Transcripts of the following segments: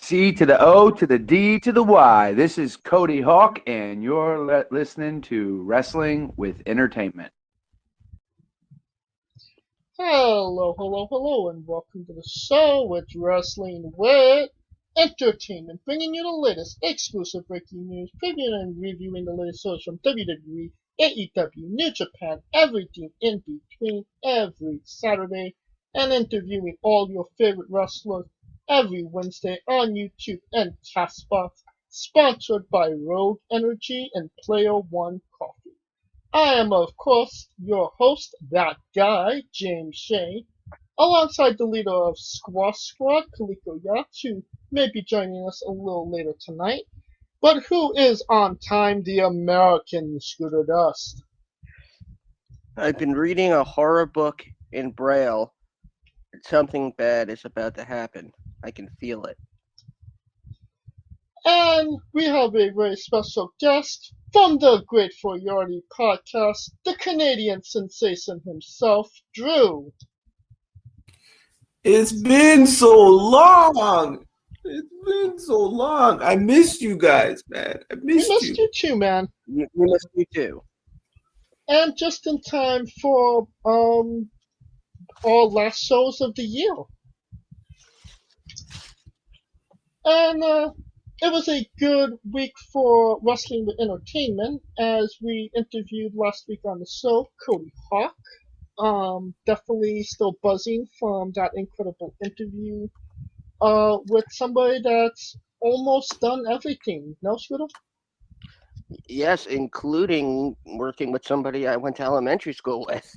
C to the O to the D to the Y. This is Cody Hawk, and you're listening to Wrestling with Entertainment. Hello, and welcome to the show with Wrestling with Entertainment, bringing you the latest exclusive breaking news, previewing and reviewing the latest shows from WWE, AEW, New Japan, everything in between every Saturday, and interviewing all your favorite wrestlers every Wednesday on YouTube and Castbox, sponsored by Rogue Energy and Player One Coffee. I am, of course, your host, that guy, James Shea, alongside the leader of Squash Squad, Kaliko Yachts, who may be joining us a little later tonight, but who is on time, the American Scooter Dust. I've been reading a horror book in Braille. Something bad is about to happen. I can feel it. And we have a very special guest from the Gr8ful Yardy Podcast, the Canadian sensation himself, Drew. It's been so long. I missed you guys, man. We missed you too, man. We missed you too. And just in time for our last shows of the year. And it was a good week for Wrestling with Entertainment, as we interviewed last week on the show Cody Hawk. Definitely still buzzing from that incredible interview with somebody that's almost done everything. No, Scooter? Yes, including working with somebody I went to elementary school with.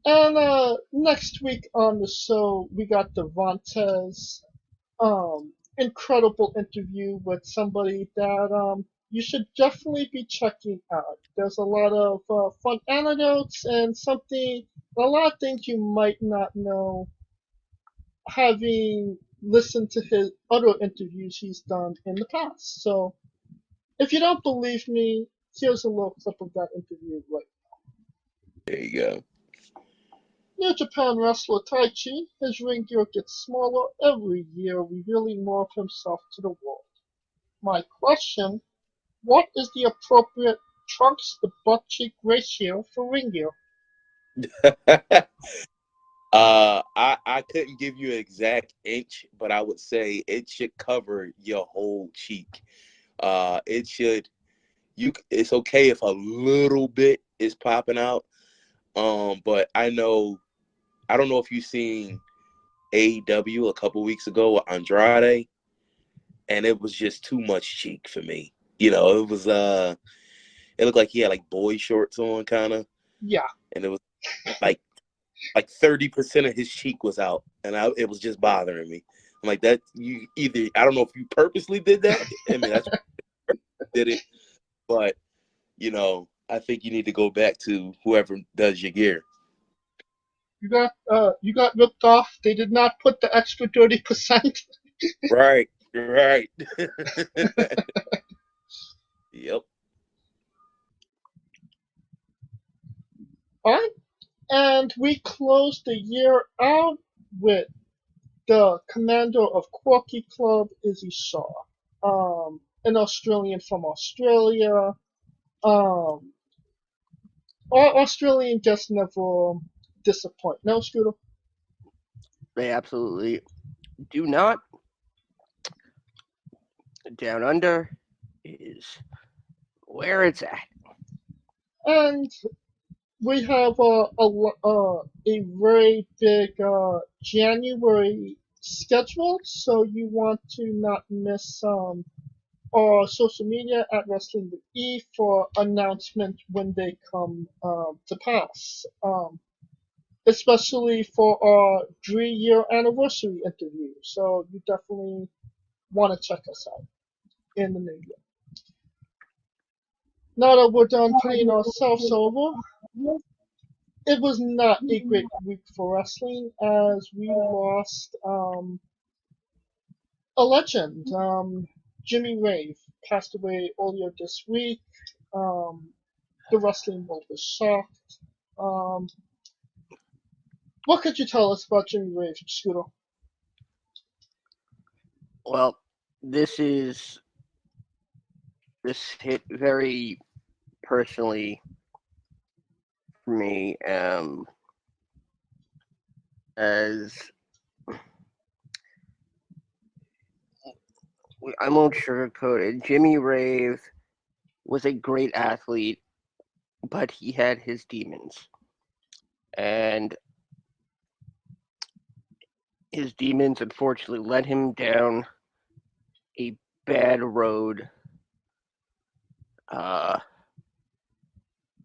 And next week on the show, we got Devontae's incredible interview with somebody that you should definitely be checking out. There's a lot of fun anecdotes and a lot of things you might not know, having listened to his other interviews he's done in the past. So, if you don't believe me, here's a little clip of that interview right now. There you go. New Japan wrestler Taichi, his ring gear gets smaller every year, revealing more of himself to the world. My question, what is the appropriate trunks to butt cheek ratio for ring gear? I couldn't give you an exact inch, but I would say it should cover your whole cheek. It's okay if a little bit is popping out. But I don't know if you've seen AEW a couple weeks ago with Andrade, and it was just too much cheek for me. You know, it looked like he had like boy shorts on, kind of. Yeah. And it was like 30% of his cheek was out, and it was just bothering me. I'm like, that I don't know if you purposely did that. I mean, that's did it, but I think you need to go back to whoever does your gear. You got ripped off. They did not put the extra 30%. Right. Yep. All right. And we closed the year out with the commander of Quirky Club, Izzy Shaw, an Australian from Australia. Our Australian guests never disappoint. No, Scooter? They absolutely do not. Down Under is where it's at. And we have a very big January schedule, so you want to not miss our social media at Wrestling with E for announcement when they come to pass. Especially for our 3-year anniversary interview. So you definitely want to check us out in the new year. Now that we're done putting ourselves over, it was not a great week for wrestling, as we lost a legend. Jimmy Rave passed away earlier this week. The wrestling world was shocked. What could you tell us about Jimmy Rave, Scooter? Well, this hit very personally for me, as I won't sugarcoat it. Jimmy Rave was a great athlete, but he had his demons. And his demons unfortunately led him down a bad road.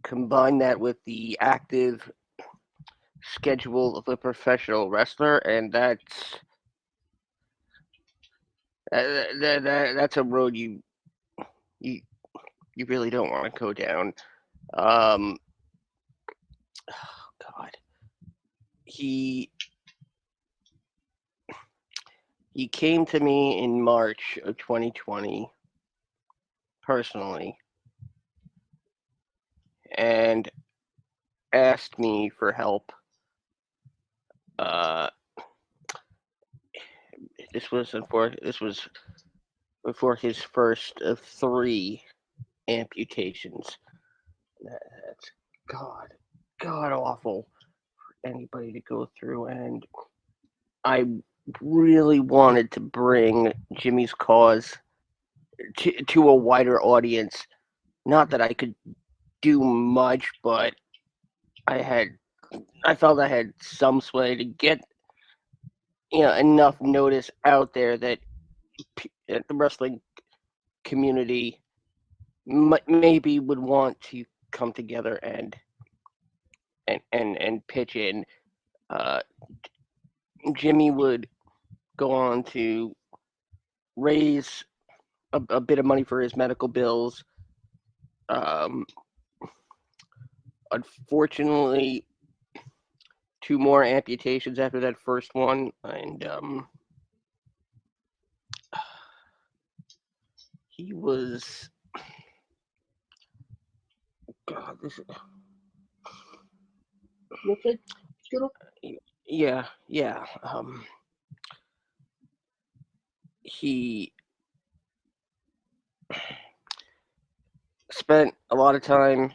Combine that with the active schedule of a professional wrestler, and that's a road you really don't want to go down. Oh God, he came to me in March of 2020 personally and asked me for help. This was before his first of 3 amputations. That's god awful for anybody to go through, and I really wanted to bring Jimmy's cause to a wider audience. Not that I could do much, but I felt I had some sway to get enough notice out there that the wrestling community maybe would want to come together and pitch in. Jimmy would go on to raise a bit of money for his medical bills. Unfortunately, 2 more amputations after that first one, and he was. God, this. You okay? Good. Yeah. He spent a lot of time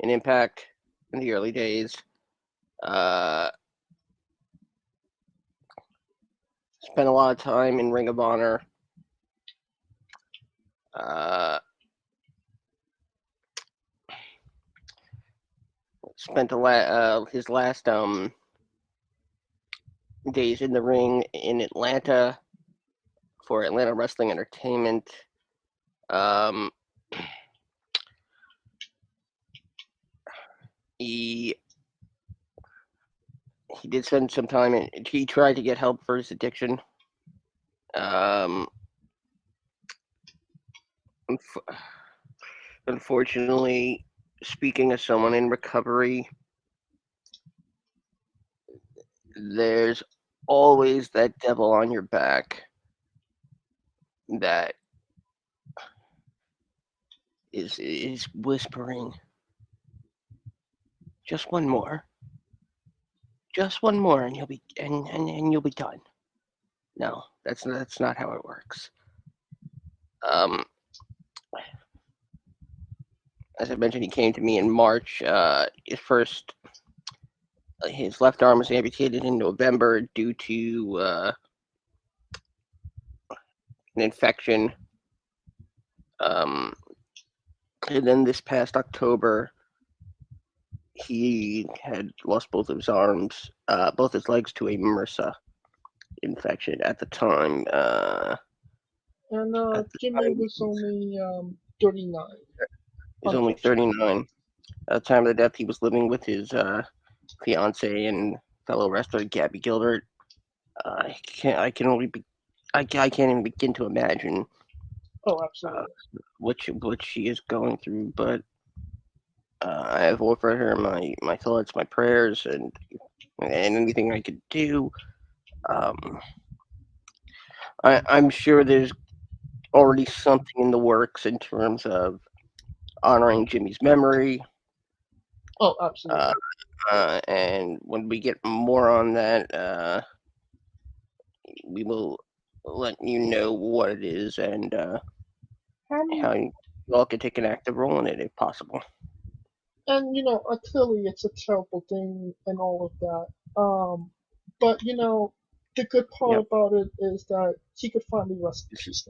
in Impact in the early days. Spent a lot of time in Ring of Honor. Spent his last days in the ring in Atlanta for Atlanta Wrestling Entertainment. He did spend some time and he tried to get help for his addiction. Unfortunately, speaking as someone in recovery, there's always that devil on your back that is whispering, just one more, and you'll be and you'll be done. No, that's not how it works. As I mentioned, he came to me in March. His left arm was amputated in November due to an infection. And then this past October, he had lost both of his arms, both his legs to a MRSA infection at the time. Jimmy was only 39. He's only 39. At the time of the death, he was living with his fiance and fellow wrestler Gabby Gilbert. I can't even begin to imagine. Oh, absolutely. What she is going through, but I have offered her my thoughts, my prayers, and anything I could do. I'm sure there's already something in the works in terms of honoring Jimmy's memory. Oh, absolutely. And when we get more on that, we will letting you know what it is and Um, how you all can take an active role in it if possible. and clearly it's a terrible thing and all of that. But the good part Yep. about it is that he could finally rest in peace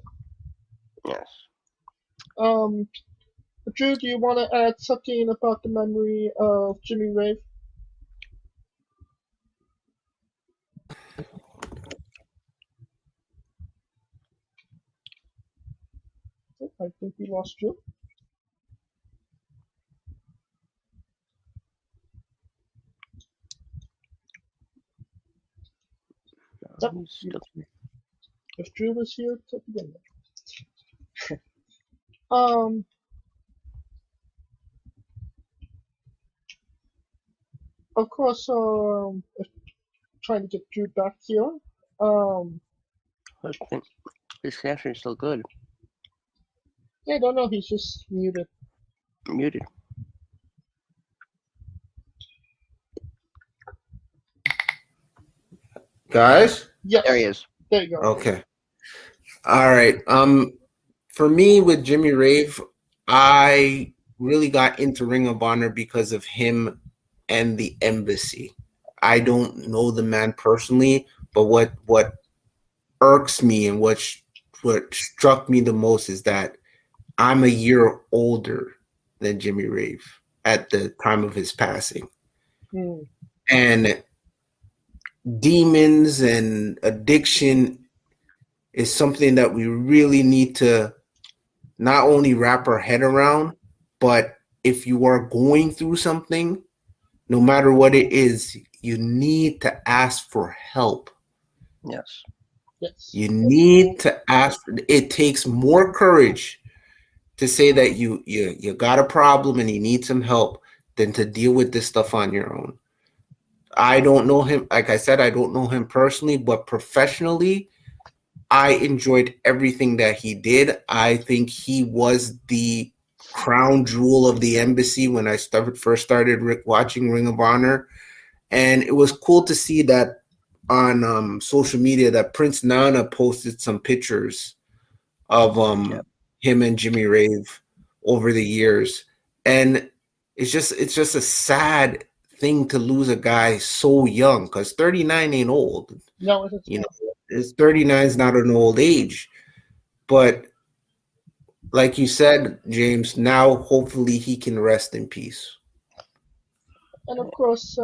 Yes. now. Drew, do you want to add something about the memory of Jimmy Rave? I think we lost Drew. Yep. If Drew was here to begin with. Of course, trying to get Drew back here. I think his connection is still good. Yeah, I don't know. He's just muted. Muted. Guys? Yes. There he is. There you go. Okay. All right. For me with Jimmy Rave, I really got into Ring of Honor because of him and the Embassy. I don't know the man personally, but what irks me and what struck me the most is that I'm a year older than Jimmy Rave at the time of his passing. And demons and addiction is something that we really need to not only wrap our head around, but if you are going through something, no matter what it is, you need to ask for help. Yes. Yes. You need to ask. It takes more courage to say that you got a problem and you need some help than to deal with this stuff on your own. I don't know him. Like I said, I don't know him personally, but professionally, I enjoyed everything that he did. I think he was the crown jewel of the Embassy when I first started watching Ring of Honor. And it was cool to see that on social media that Prince Nana posted some pictures of him and Jimmy Rave over the years. And it's just a sad thing to lose a guy so young, because 39 ain't old. No, it's you know, 39 is not an old age. But like you said, James, now hopefully he can rest in peace. And of course,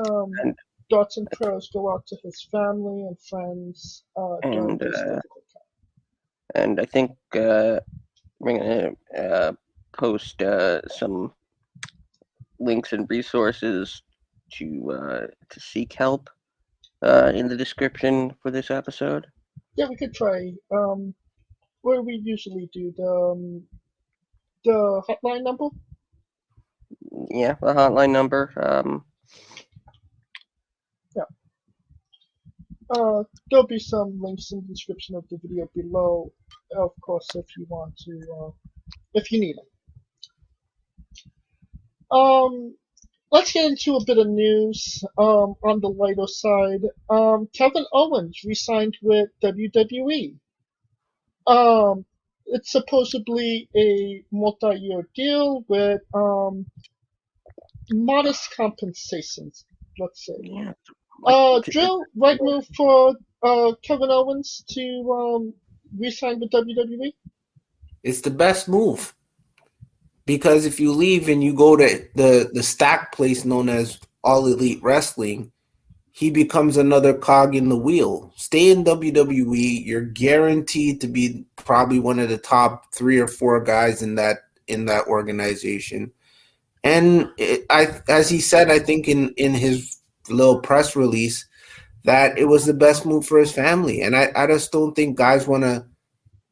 thoughts and prayers go out to his family and friends during this difficult time. And I think we're gonna post some links and resources to seek help in the description for this episode. Yeah, we could try. What do we usually do? The hotline number? Yeah, the hotline number. There'll be some links in the description of the video below, of course, if you want to, if you need them. Let's get into a bit of news on the lighter side. Kevin Owens re-signed with WWE. It's supposedly a multi-year deal with modest compensations, let's say. Yeah. Drew, right move for Kevin Owens to re-sign with WWE? It's the best move. Because if you leave and you go to the stack place known as All Elite Wrestling, he becomes another cog in the wheel. Stay in WWE. You're guaranteed to be probably one of the top 3 or 4 guys in that organization. And as he said, I think in his little press release, that it was the best move for his family. And I just don't think guys want to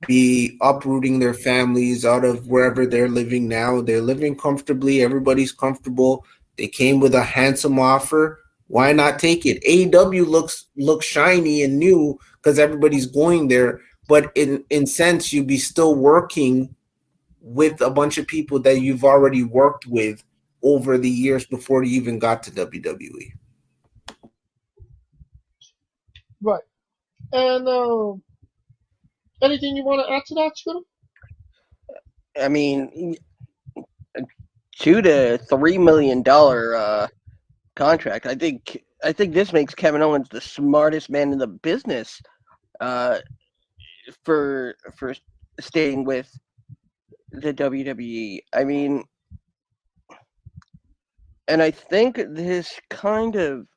be uprooting their families out of wherever they're living now. They're living comfortably. Everybody's comfortable. They came with a handsome offer. Why not take it? AEW looks shiny and new because everybody's going there. But in sense, you'd be still working with a bunch of people that you've already worked with over the years before you even got to WWE. Right. And Anything you want to add to that, Scooter? I mean, $2 to $3 million contract. I think this makes Kevin Owens the smartest man in the business for staying with the WWE. I mean, and I think this kind of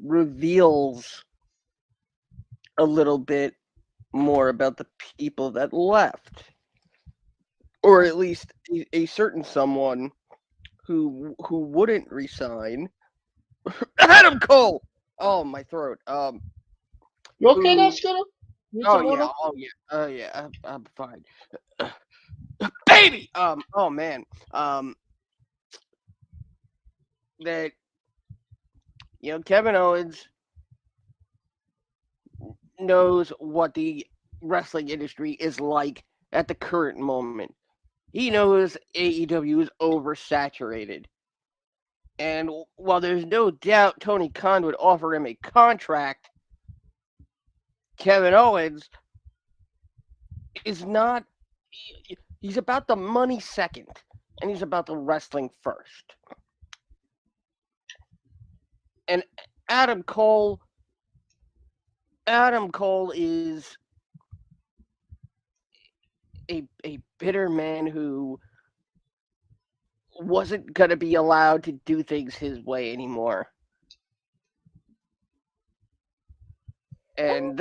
reveals a little bit more about the people that left, or at least a certain someone who wouldn't resign. Adam Cole. Oh, my throat. You okay now, Scooter? Need some water? I'm fine. Baby. Oh man. That Kevin Owens knows what the wrestling industry is like at the current moment. He knows AEW is oversaturated. And while there's no doubt Tony Khan would offer him a contract, Kevin Owens is not. He's about the money second, and he's about the wrestling first. And Adam Cole is a bitter man who wasn't going to be allowed to do things his way anymore. And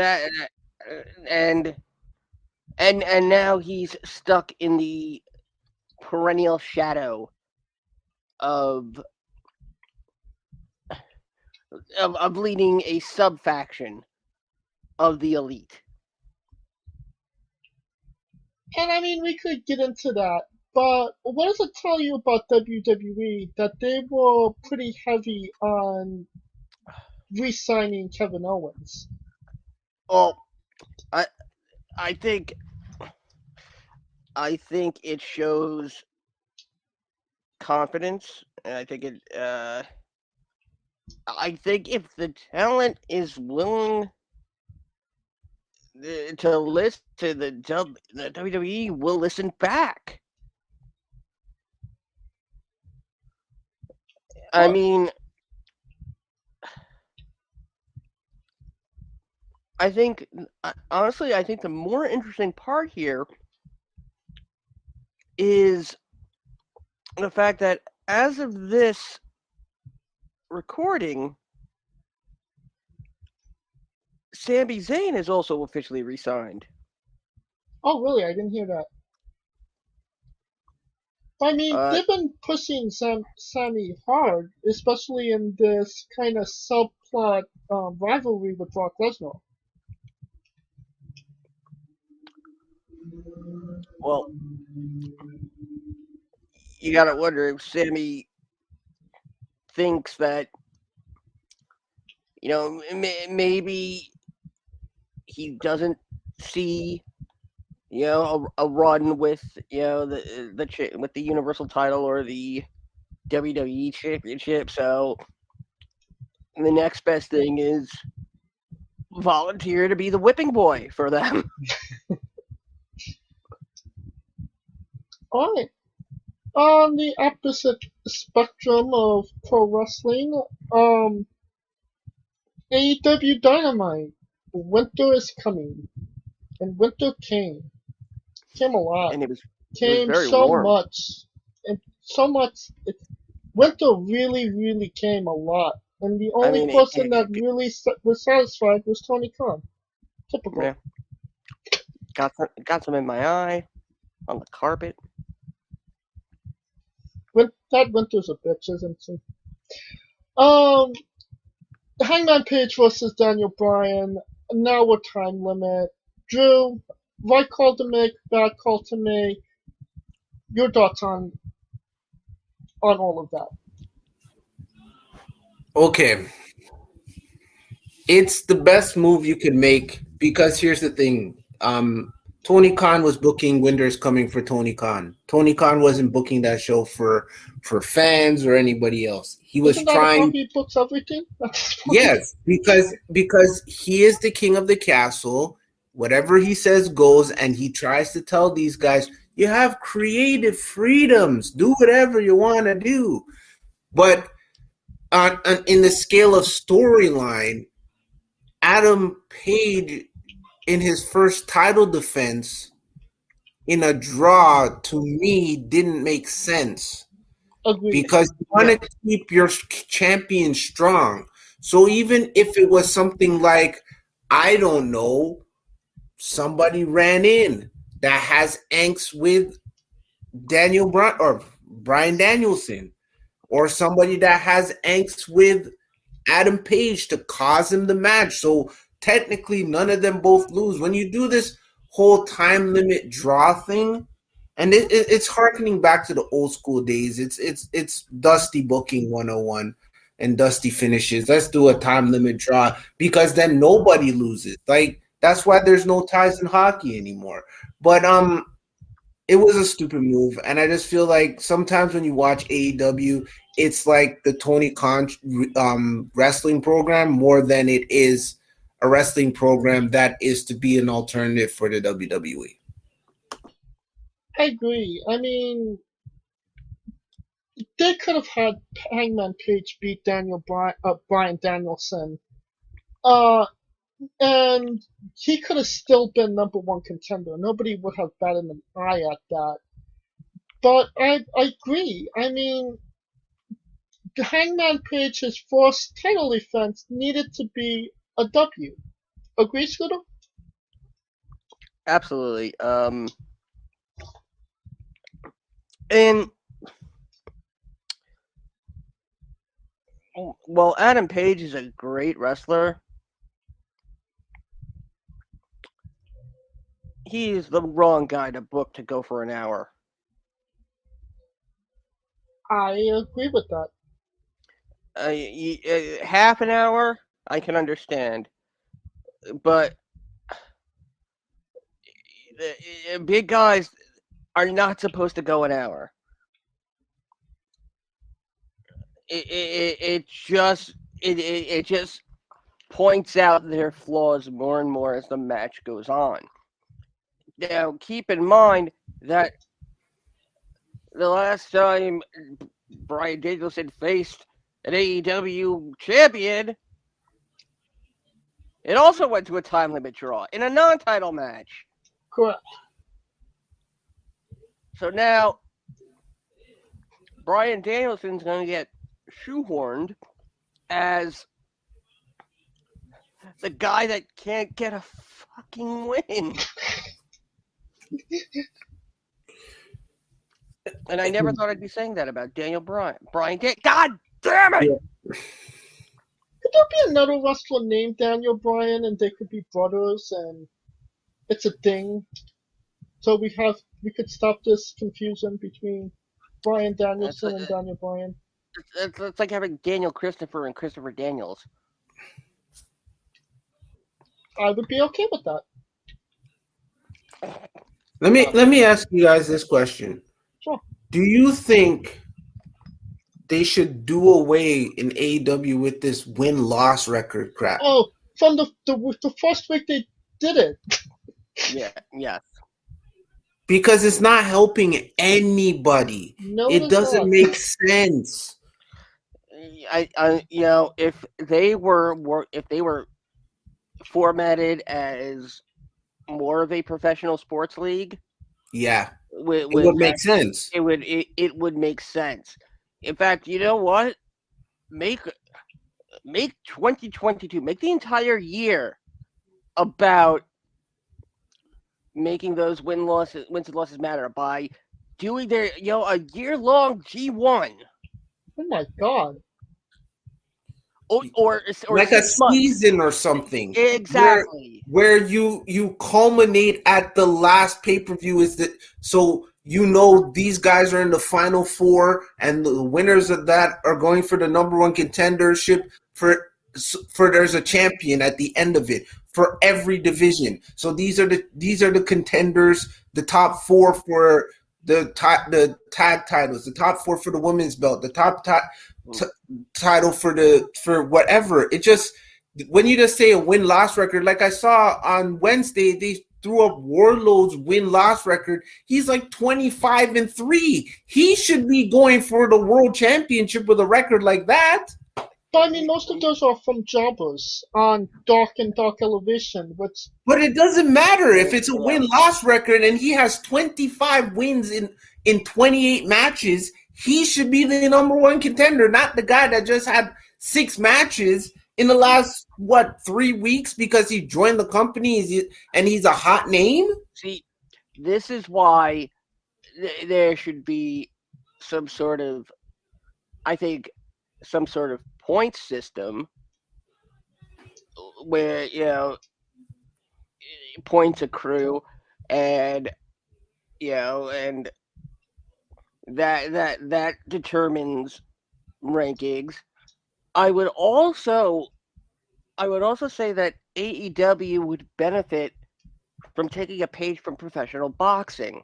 and now he's stuck in the perennial shadow of leading a sub-faction of the Elite. And I mean, we could get into that, but what does it tell you about WWE that they were pretty heavy on re-signing Kevin Owens? Well, I think it shows confidence, and I think if the talent is willing to listen to the WWE, will listen back. I mean, honestly, I think the more interesting part here is the fact that as of this recording, Sami Zayn is also officially re-signed. Oh, really? I didn't hear that. I mean, they've been pushing Sami hard, especially in this kind of subplot rivalry with Brock Lesnar. Well, you gotta wonder if Sami thinks that, maybe he doesn't see, a run with, with the Universal title or the WWE Championship. So the next best thing is volunteer to be the whipping boy for them. All right. On the opposite spectrum of pro wrestling, AEW Dynamite. Winter is coming, and winter came a lot. And it was very so warm. Winter really came a lot, and the only person that really was satisfied was Tony Khan. Typical. Yeah. Got some in my eye, on the carpet. That Winter's a bitch, isn't he? Hangman Page versus Daniel Bryan. Now we're time limit. Drew, right call to make, bad call to make. Your thoughts on all of that? Okay. It's the best move you can make because here's the thing. Tony Khan was booking Winter's Coming for Tony Khan. Tony Khan wasn't booking that show for fans or anybody else. He was trying. He books everything. Yes, because he is the king of the castle. whatever he says goes, and he tries to tell these guys, you have creative freedoms, do whatever you want to do. But in the scale of storyline, Adam Page in his first title defense in a draw, to me, didn't make sense. Agreed. Because you want to keep your champion strong. So even if it was something like, I don't know, somebody ran in that has angst with Daniel Bryan or Bryan Danielson, or somebody that has angst with Adam Page to cause him the match. So technically, none of them both lose. When you do this whole time limit draw thing, and it's harkening back to the old school days. It's Dusty booking 101 and Dusty finishes. Let's do a time limit draw because then nobody loses. Like, that's why there's no ties in hockey anymore. But it was a stupid move, and I just feel like sometimes when you watch AEW, it's like the Tony Khan wrestling program more than it is a wrestling program that is to be an alternative for the WWE. I agree. I mean, they could have had Hangman Page beat Bryan Danielson, and he could have still been number one contender. Nobody would have batted an eye at that. But I agree. I mean, the Hangman Page's first title defense needed to be a W. Agree, Scooter? Absolutely. And well, Adam Page is a great wrestler. He is the wrong guy to book to go for an hour. I agree with that. Half an hour, I can understand. But big guys are not supposed to go an hour. It just points out their flaws more and more as the match goes on. Now, keep in mind that the last time Bryan Danielson faced an AEW champion, it also went to a time limit draw in a non-title match. Correct. So now, Bryan Danielson's going to get shoehorned as the guy that can't get a fucking win. And I never thought I'd be saying that about Daniel Bryan. God damn it! Could there be another wrestler named Daniel Bryan and they could be brothers and it's a thing? So we could stop this confusion between Bryan Danielson and Daniel Bryan. It's like having Daniel Christopher and Christopher Daniels. I would be okay with that. Let me ask you guys this question. Sure. Do you think they should do away in AEW with this win-loss record crap? Oh, from the first week they did it. Yeah. Because it's not helping anybody. No, it doesn't make sense. I if they were formatted as more of a professional sports league, yeah, it would make sense. It would make sense. In fact, you know what? Make 2022, make the entire year about making those wins and losses matter by doing their a year-long G1. Oh my god. Or like a season or something. Exactly. Where you culminate at the last pay-per-view is that, so these guys are in the final four and the winners of that are going for the number one contendership for there's a champion at the end of it for every division. So these are the contenders, the top four for the tag titles, the top four for the women's belt, the top title for whatever. It just, when you just say a win-loss record, like I saw on Wednesday, they threw up Wardlow's win-loss record. He's like 25-3. He should be going for the world championship with a record like that. But I mean, most of those are from jobbers on Dark and Dark Elevation, which. But it doesn't matter if it's a win-loss record and he has 25 wins in 28 matches. He should be the number one contender, not the guy that just had 6 matches in the last, 3 weeks because he joined the company and he's a hot name? See, this is why there should be some sort of point system where, points accrue and, and that determines rankings. I would also say that AEW would benefit from taking a page from professional boxing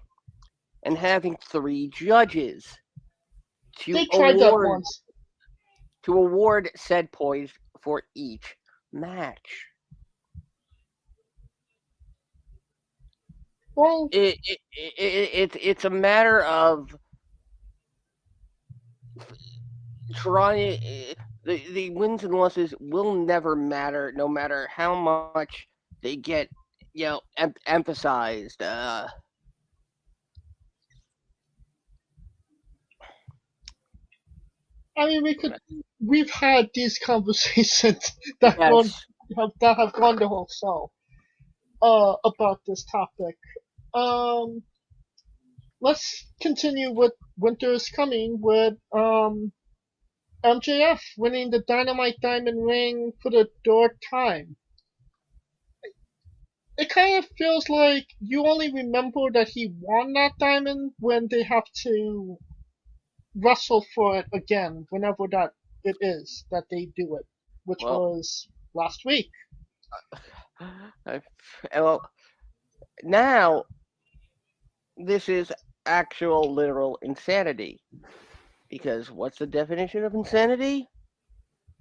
and having 3 judges They tried that once. to award said points for each match. Well, it's a matter of trying. The wins and losses will never matter, no matter how much they get, emphasized. I mean, we've had these conversations that have gone the whole show about this topic. Let's continue with Winter's Coming with MJF winning the Dynamite Diamond ring for the 3rd time. It kind of feels like you only remember that he won that diamond when they have to wrestle for it again, whenever that it is that they do it, which was last week. Well, now this is actual literal insanity. Because what's the definition of insanity?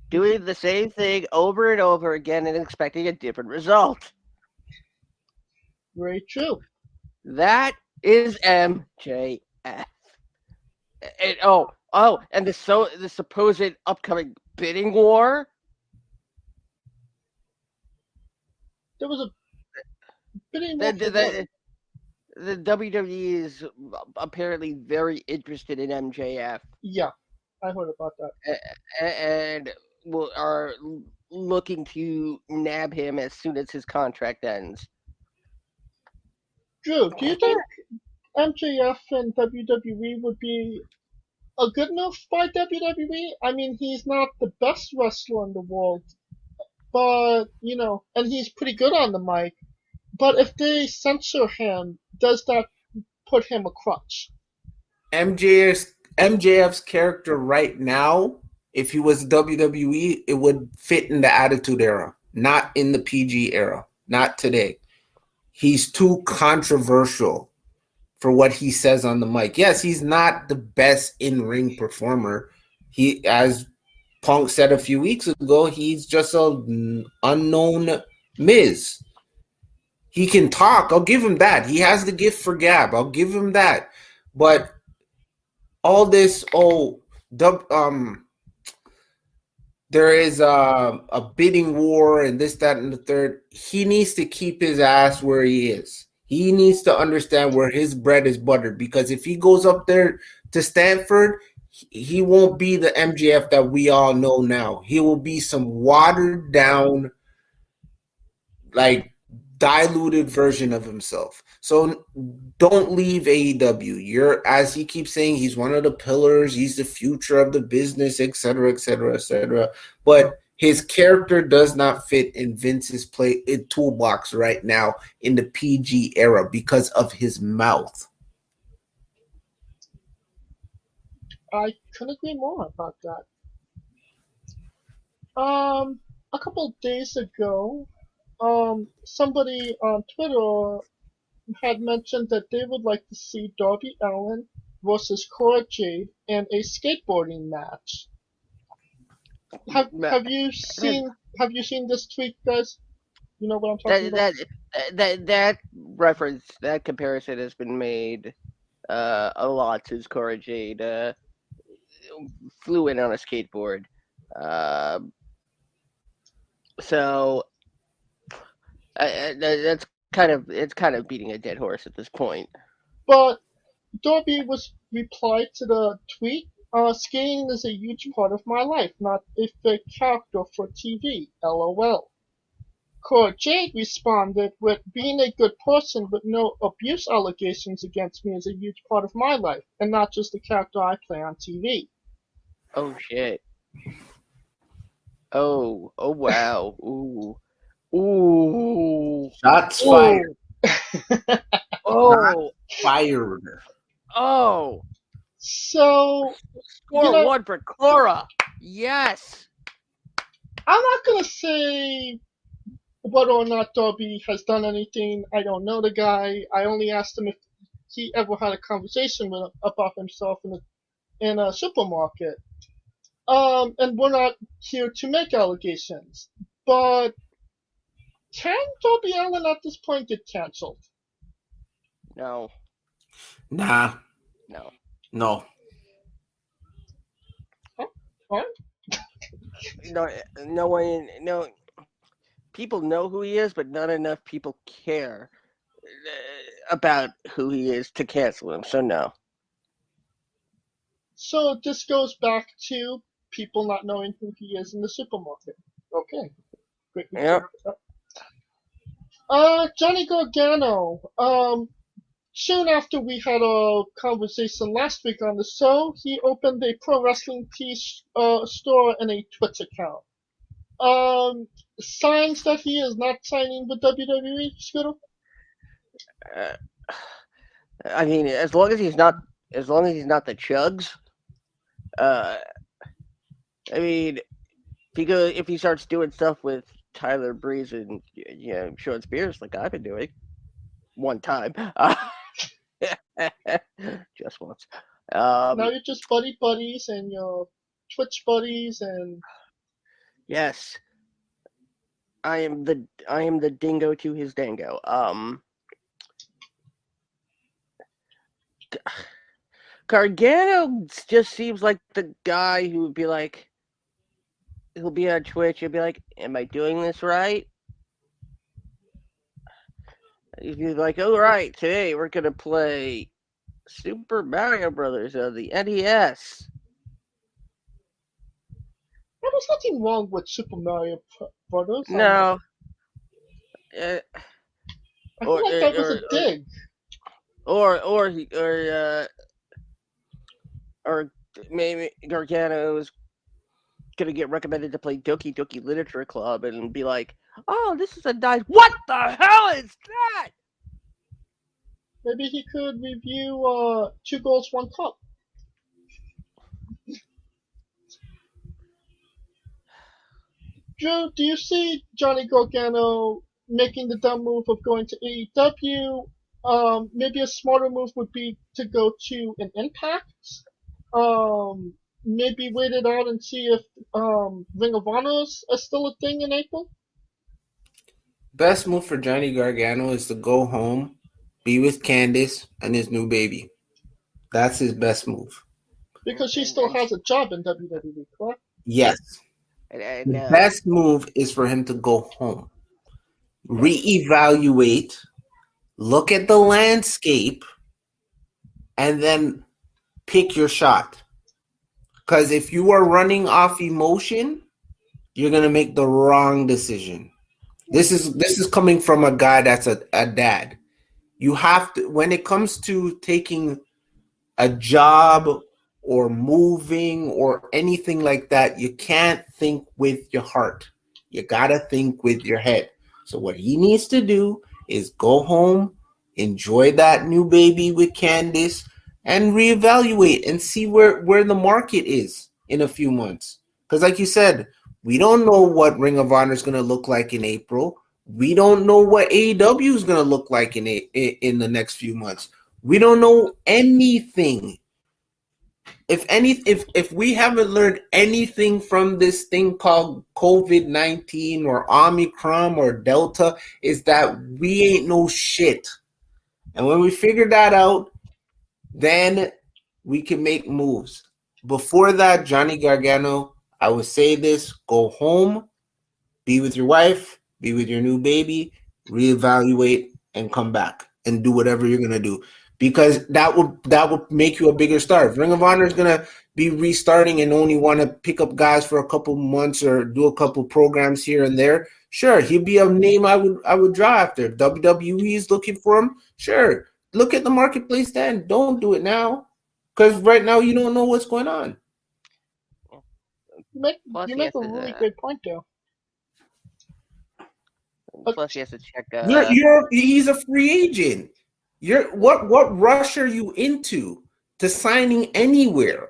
Doing the same thing over and over again and expecting a different result. Very true. That is MJF. And the supposed upcoming bidding war. There was a bidding war. The WWE is apparently very interested in MJF. Yeah, I heard about that. And are looking to nab him as soon as his contract ends. Drew, do you think MJF and WWE would be a good enough by WWE? I mean, he's not the best wrestler in the world, but, and he's pretty good on the mic. But if they censor him, does that put him a crutch? MJF's character right now, if he was WWE, it would fit in the Attitude Era, not in the PG era, not today. He's too controversial for what he says on the mic. Yes, he's not the best in-ring performer. He, as Punk said a few weeks ago, he's just an unknown Miz. He can talk. I'll give him that. He has the gift for gab. I'll give him that. But all this, there is a bidding war and this, that, and the third. He needs to keep his ass where he is. He needs to understand where his bread is buttered, because if he goes up there to Stanford, he won't be the MJF that we all know now. He will be some watered down, diluted version of himself. So don't leave AEW. As he keeps saying, he's one of the pillars, he's the future of the business, etc., etc., etc. But his character does not fit in Vince's toolbox right now in the PG era because of his mouth. I couldn't agree more about that. A couple of days ago, somebody on Twitter had mentioned that they would like to see Darby Allin versus Cora Jade in a skateboarding match. Have you seen this tweet, guys? You know what I'm talking about? that reference, that comparison has been made a lot since Cora Jade flew in on a skateboard. So that's kind of beating a dead horse at this point. But Dobby replied to the tweet. Skating is a huge part of my life, not a fake character for TV. LOL. Cora Jade responded with, being a good person with no abuse allegations against me is a huge part of my life, and not just the character I play on TV. Oh shit. Oh wow. Ooh. Shots fired. Oh. Fired. Oh. So, Score one for Cora. Yes. I'm not gonna say whether or not Dobby has done anything. I don't know the guy. I only asked him if he ever had a conversation about himself in a supermarket. And we're not here to make allegations. But can Dobby Allen at this point get canceled? No. Nah. No. No. Huh? What? No one. No. People know who he is, but not enough people care about who he is to cancel him. So no. So this goes back to people not knowing who he is in the supermarket. Okay. Great. Yep. Johnny Gargano. Soon after we had a conversation last week on the show, he opened a pro wrestling piece store and a Twitch account. Signs that he is not signing with WWE, Scooter? I mean, as long as he's not the Chugs. I mean, if he starts doing stuff with Tyler Breeze and Sean Spears like I've been doing one time, just once. Now you're just buddies and your Twitch buddies and. Yes, I am the dingo to his dango. Gargano just seems like the guy who would be like, he'll be on Twitch and be like, am I doing this right? He'd be like, all right, today we're going to play Super Mario Brothers on the NES. There was nothing wrong with Super Mario Brothers. No. I feel like that was a dig. Or maybe Gargano is gonna get recommended to play Doki Doki Literature Club and be like, "Oh, this is a nice. What the hell is that?" Maybe he could review 2 Goals, 1 Cup. Drew, do you see Johnny Gargano making the dumb move of going to AEW? Maybe a smarter move would be to go to an Impact. Maybe wait it out and see if Ring of Honor is still a thing in April. Best move for Johnny Gargano is to go home, be with Candice and his new baby. That's his best move. Because she still has a job in WWE, correct? Yes. The best move is for him to go home, reevaluate, look at the landscape, and then pick your shot. Because if you are running off emotion, you're gonna make the wrong decision. This is coming from a guy that's a dad. You have to, when it comes to taking a job or moving or anything like that, you can't think with your heart. You gotta think with your head. So what he needs to do is go home, enjoy that new baby with Candice, and reevaluate and see where the market is in a few months. Because like you said, we don't know what Ring of Honor is going to look like in April. We don't know what AEW is going to look like in the next few months. We don't know anything. if we haven't learned anything from this thing called COVID-19 or Omicron or Delta, is that we ain't no shit. And when we figure that out, then we can make moves. Before that, Johnny Gargano, I would say this: go home, be with your wife, be with your new baby, reevaluate, and come back and do whatever you're gonna do. Because that would make you a bigger star. If Ring of Honor is gonna be restarting and only want to pick up guys for a couple months or do a couple programs here and there, sure, he'd be a name I would draw after. WWE is looking for him, sure. Look at the marketplace then. Don't do it now, because right now you don't know what's going on. You make a to, really great point, though. Plus, he has to check. He's a free agent. What rush are you into to signing anywhere?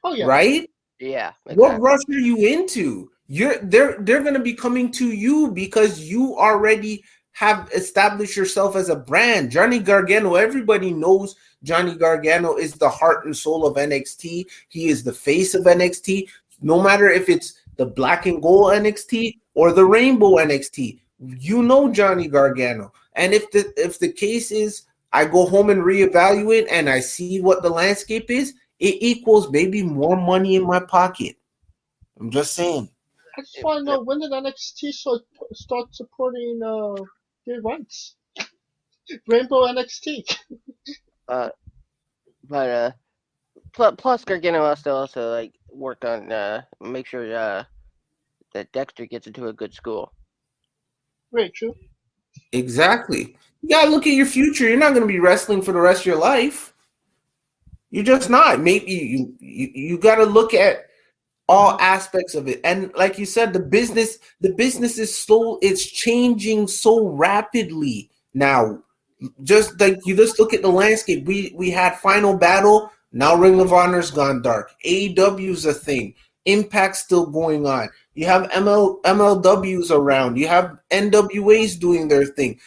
Oh yeah, right? Yeah. Exactly. What rush are you into? They're going to be coming to you because you already have established yourself as a brand. Johnny Gargano, everybody knows Johnny Gargano is the heart and soul of NXT. He is the face of NXT. No matter if it's the black and gold NXT or the rainbow NXT, you know Johnny Gargano. And if the case is I go home and reevaluate and I see what the landscape is, it equals maybe more money in my pocket. I'm just saying. I just want to know, when did NXT start supporting gay rights? Rainbow NXT. Plus Gargano also like work on make sure that Dexter gets into a good school. Very true. Exactly. You gotta look at your future. You're not gonna be wrestling for the rest of your life. You're just not. Maybe you gotta look at all aspects of it. And like you said, the business is slow. It's changing so rapidly now. Just like you just look at the landscape. We had Final Battle. Now Ring of Honor's gone dark. AEW's a thing. Impact's still going on. You have MLWs around. You have NWA's doing their thing.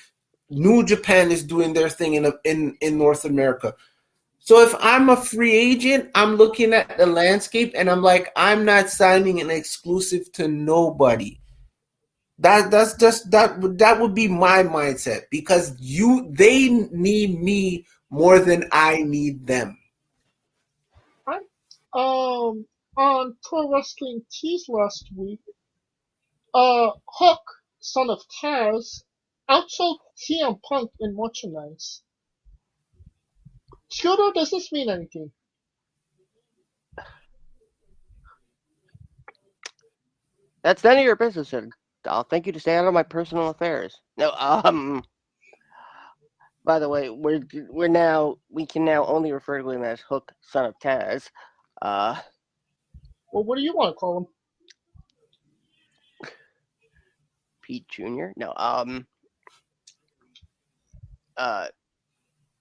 New Japan is doing their thing in North America. So if I'm a free agent, I'm looking at the landscape and I'm like, I'm not signing an exclusive to nobody. That would be my mindset, because they need me more than I need them. On Pro Wrestling Tees last week, Hook, son of Taz, outsold CM Punk in merchandise. Scooter, does this mean anything? That's none of your business, and I'll thank you to stay out of my personal affairs. No, by the way, we can now only refer to him as Hook, son of Taz. Well, what do you want to call him? Pete Jr.? No,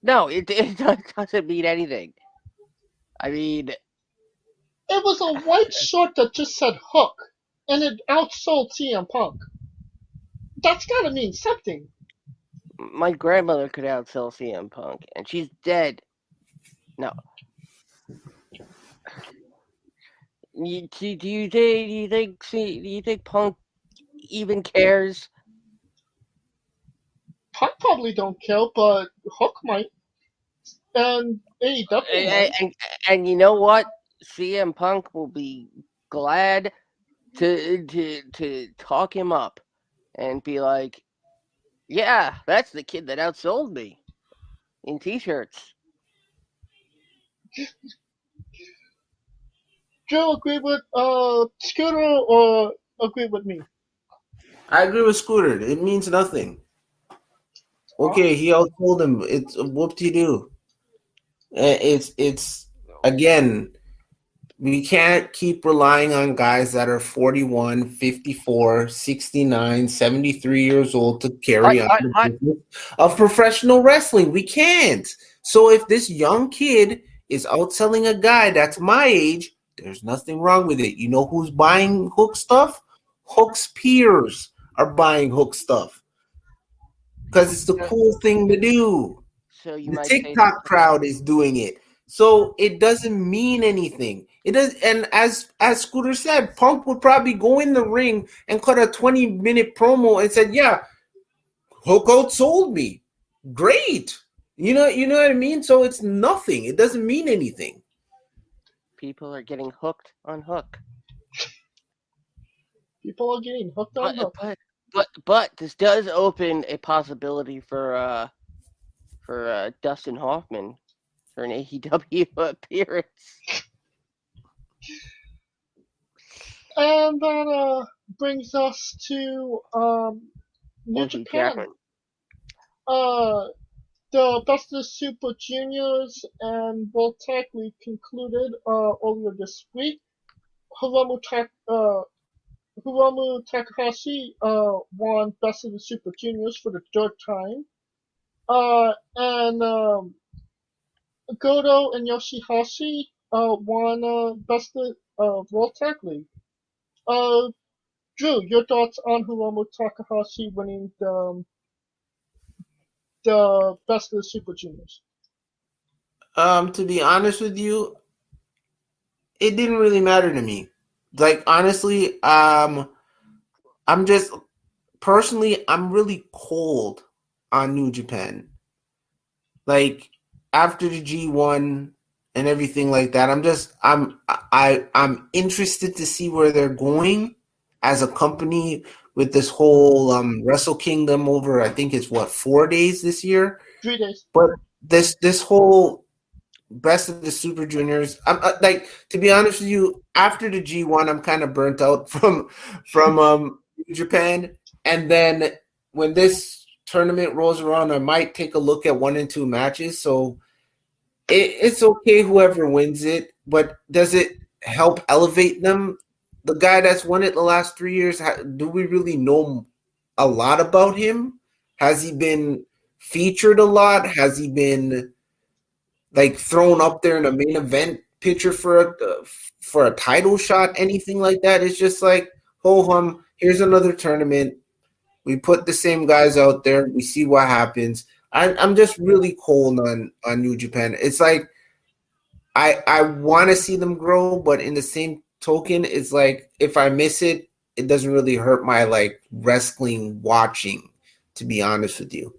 no, it doesn't mean anything. I mean, it was a white shirt that just said Hook, and it outsold CM Punk. That's gotta mean something. My grandmother could outsell CM Punk, and she's dead. No. Do you think Punk even cares? Punk probably don't care, but Hook might. And AEW might. And you know what? CM Punk will be glad to talk him up and be like, yeah, that's the kid that outsold me in t-shirts. Joe, agree with Scooter or agree with me? I agree with Scooter. It means nothing. Okay, he outsold him. It's whoop-de-doo. It's again, we can't keep relying on guys that are 41, 54, 69, 73 years old to carry on the business of professional wrestling. We can't. So if this young kid is outselling a guy that's my age, there's nothing wrong with it. You know who's buying Hook stuff? Hook's peers are buying Hook stuff because it's the cool thing to do. So you The might TikTok crowd is doing it. So it doesn't mean anything. It does, and as Scooter said, Punk would probably go in the ring and cut a 20-minute promo and said, "Yeah, Hook outsold me. Great." You know what I mean? So it's nothing. It doesn't mean anything. People are getting hooked on Hook. People are getting hooked on Hook. But this does open a possibility for Dustin Hoffman for an AEW appearance. And that brings us to New Or Hugh Japan. Jackman. The Best of the Super Juniors and World Tag League concluded earlier this week. Hiromu Takahashi won Best of the Super Juniors for the third time. And Goto and Yoshihashi won Best of World Tag League. Drew, your thoughts on Hiromu Takahashi winning the Best of the Super Juniors? To be honest with you, it didn't really matter to me. Like, honestly, I'm just personally, I'm really cold on New Japan. Like, after the G1 and everything like that, I'm interested to see where they're going as a company with this whole Wrestle Kingdom over, I think it's 4 days this year. 3 days. But this whole Best of the Super Juniors, I'm like, to be honest with you, after the G1, I'm kind of burnt out from New Japan, and then when this tournament rolls around, I might take a look at 1 and 2 matches. So it's okay whoever wins it, but does it help elevate them? The guy that's won it the last 3 years, do we really know a lot about him? Has he been featured a lot? Has he been like thrown up there in a main event picture for a title shot, anything like that? It's just like, ho hum, here's another tournament. We put the same guys out there. We see what happens. I'm just really cold on New Japan. It's like I want to see them grow, but in the same token, it's like if I miss it, it doesn't really hurt my like wrestling watching, to be honest with you.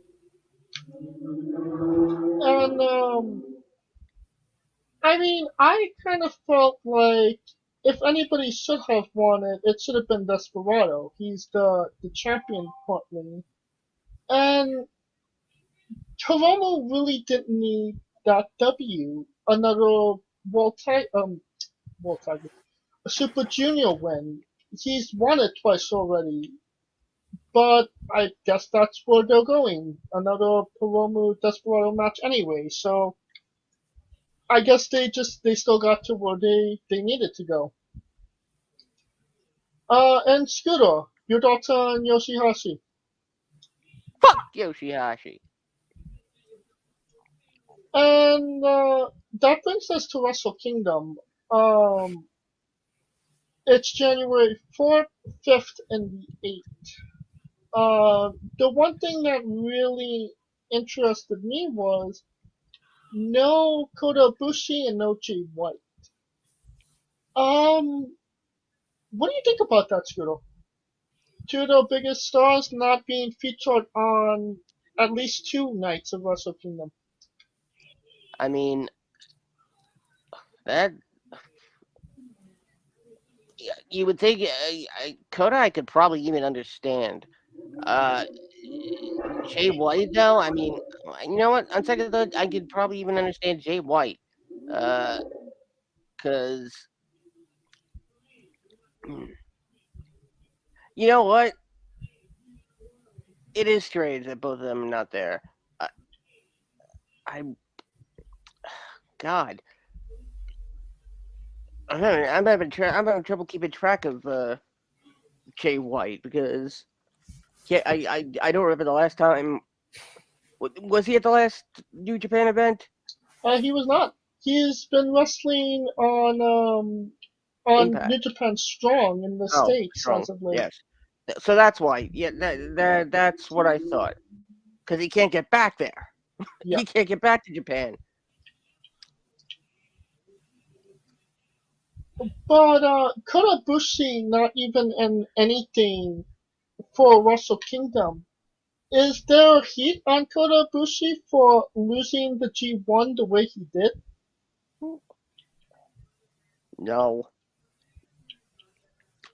And I mean, I kind of felt like if anybody should have won it, it should have been Desperado. He's the champion currently. And Hiromu really didn't need that W. Another a Super Junior win. He's won it twice already. But I guess that's where they're going. Another Hiromu Desperado match anyway. So I guess they still got to where they needed to go. And Scooter, your thoughts on Yoshihashi? Fuck Yoshihashi. And that brings us to Wrestle Kingdom. It's January 4th, 5th, and the 8th. The one thing that really interested me was no Kota Ibushi and no Jay White. What do you think about that, Scooter? 2 of the biggest stars not being featured on at least 2 nights of Wrestle Kingdom. I mean, that you would think Kota I could probably even understand. Jay White though, I mean, you know what? On second thought, I could probably even understand Jay White, because you know what? It is strange that both of them are not there. God, I'm having trouble keeping track of Jay White because I don't remember the last time. Was he at the last New Japan event? He was not. He's been wrestling on Impact. New Japan Strong in the States Strong. as of late. Yes. So that's why. Yeah, that's what I thought. Because he can't get back there. Yeah. He can't get back to Japan. But Kota Ibushi not even in anything for Wrestle Kingdom. Is there heat on Kota Ibushi for losing the G1 the way he did? No,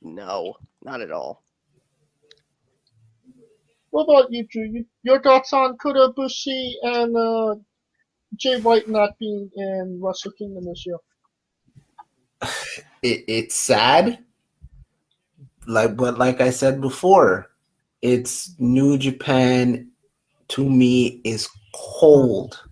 not at all. What about you, Drew? Your thoughts on Kota Ibushi and Jay White not being in Wrestle Kingdom this year? It's sad. But like I said before, it's New Japan to me is cold.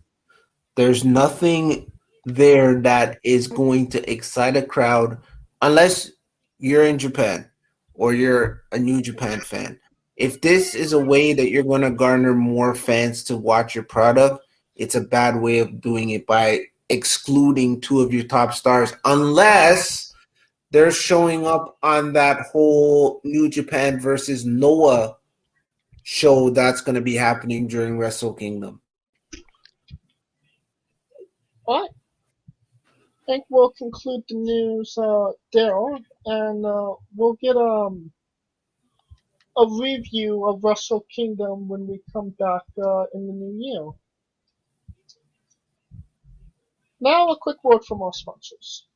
There's nothing there that is going to excite a crowd unless you're in Japan or you're a New Japan fan. If this is a way that you're going to garner more fans to watch your product, it's a bad way of doing it by excluding two of your top stars unless they're showing up on that whole New Japan versus Noah show that's going to be happening during Wrestle Kingdom. Alright. I think we'll conclude the news there, and we'll get a review of Wrestle Kingdom when we come back in the new year. Now a quick word from our sponsors.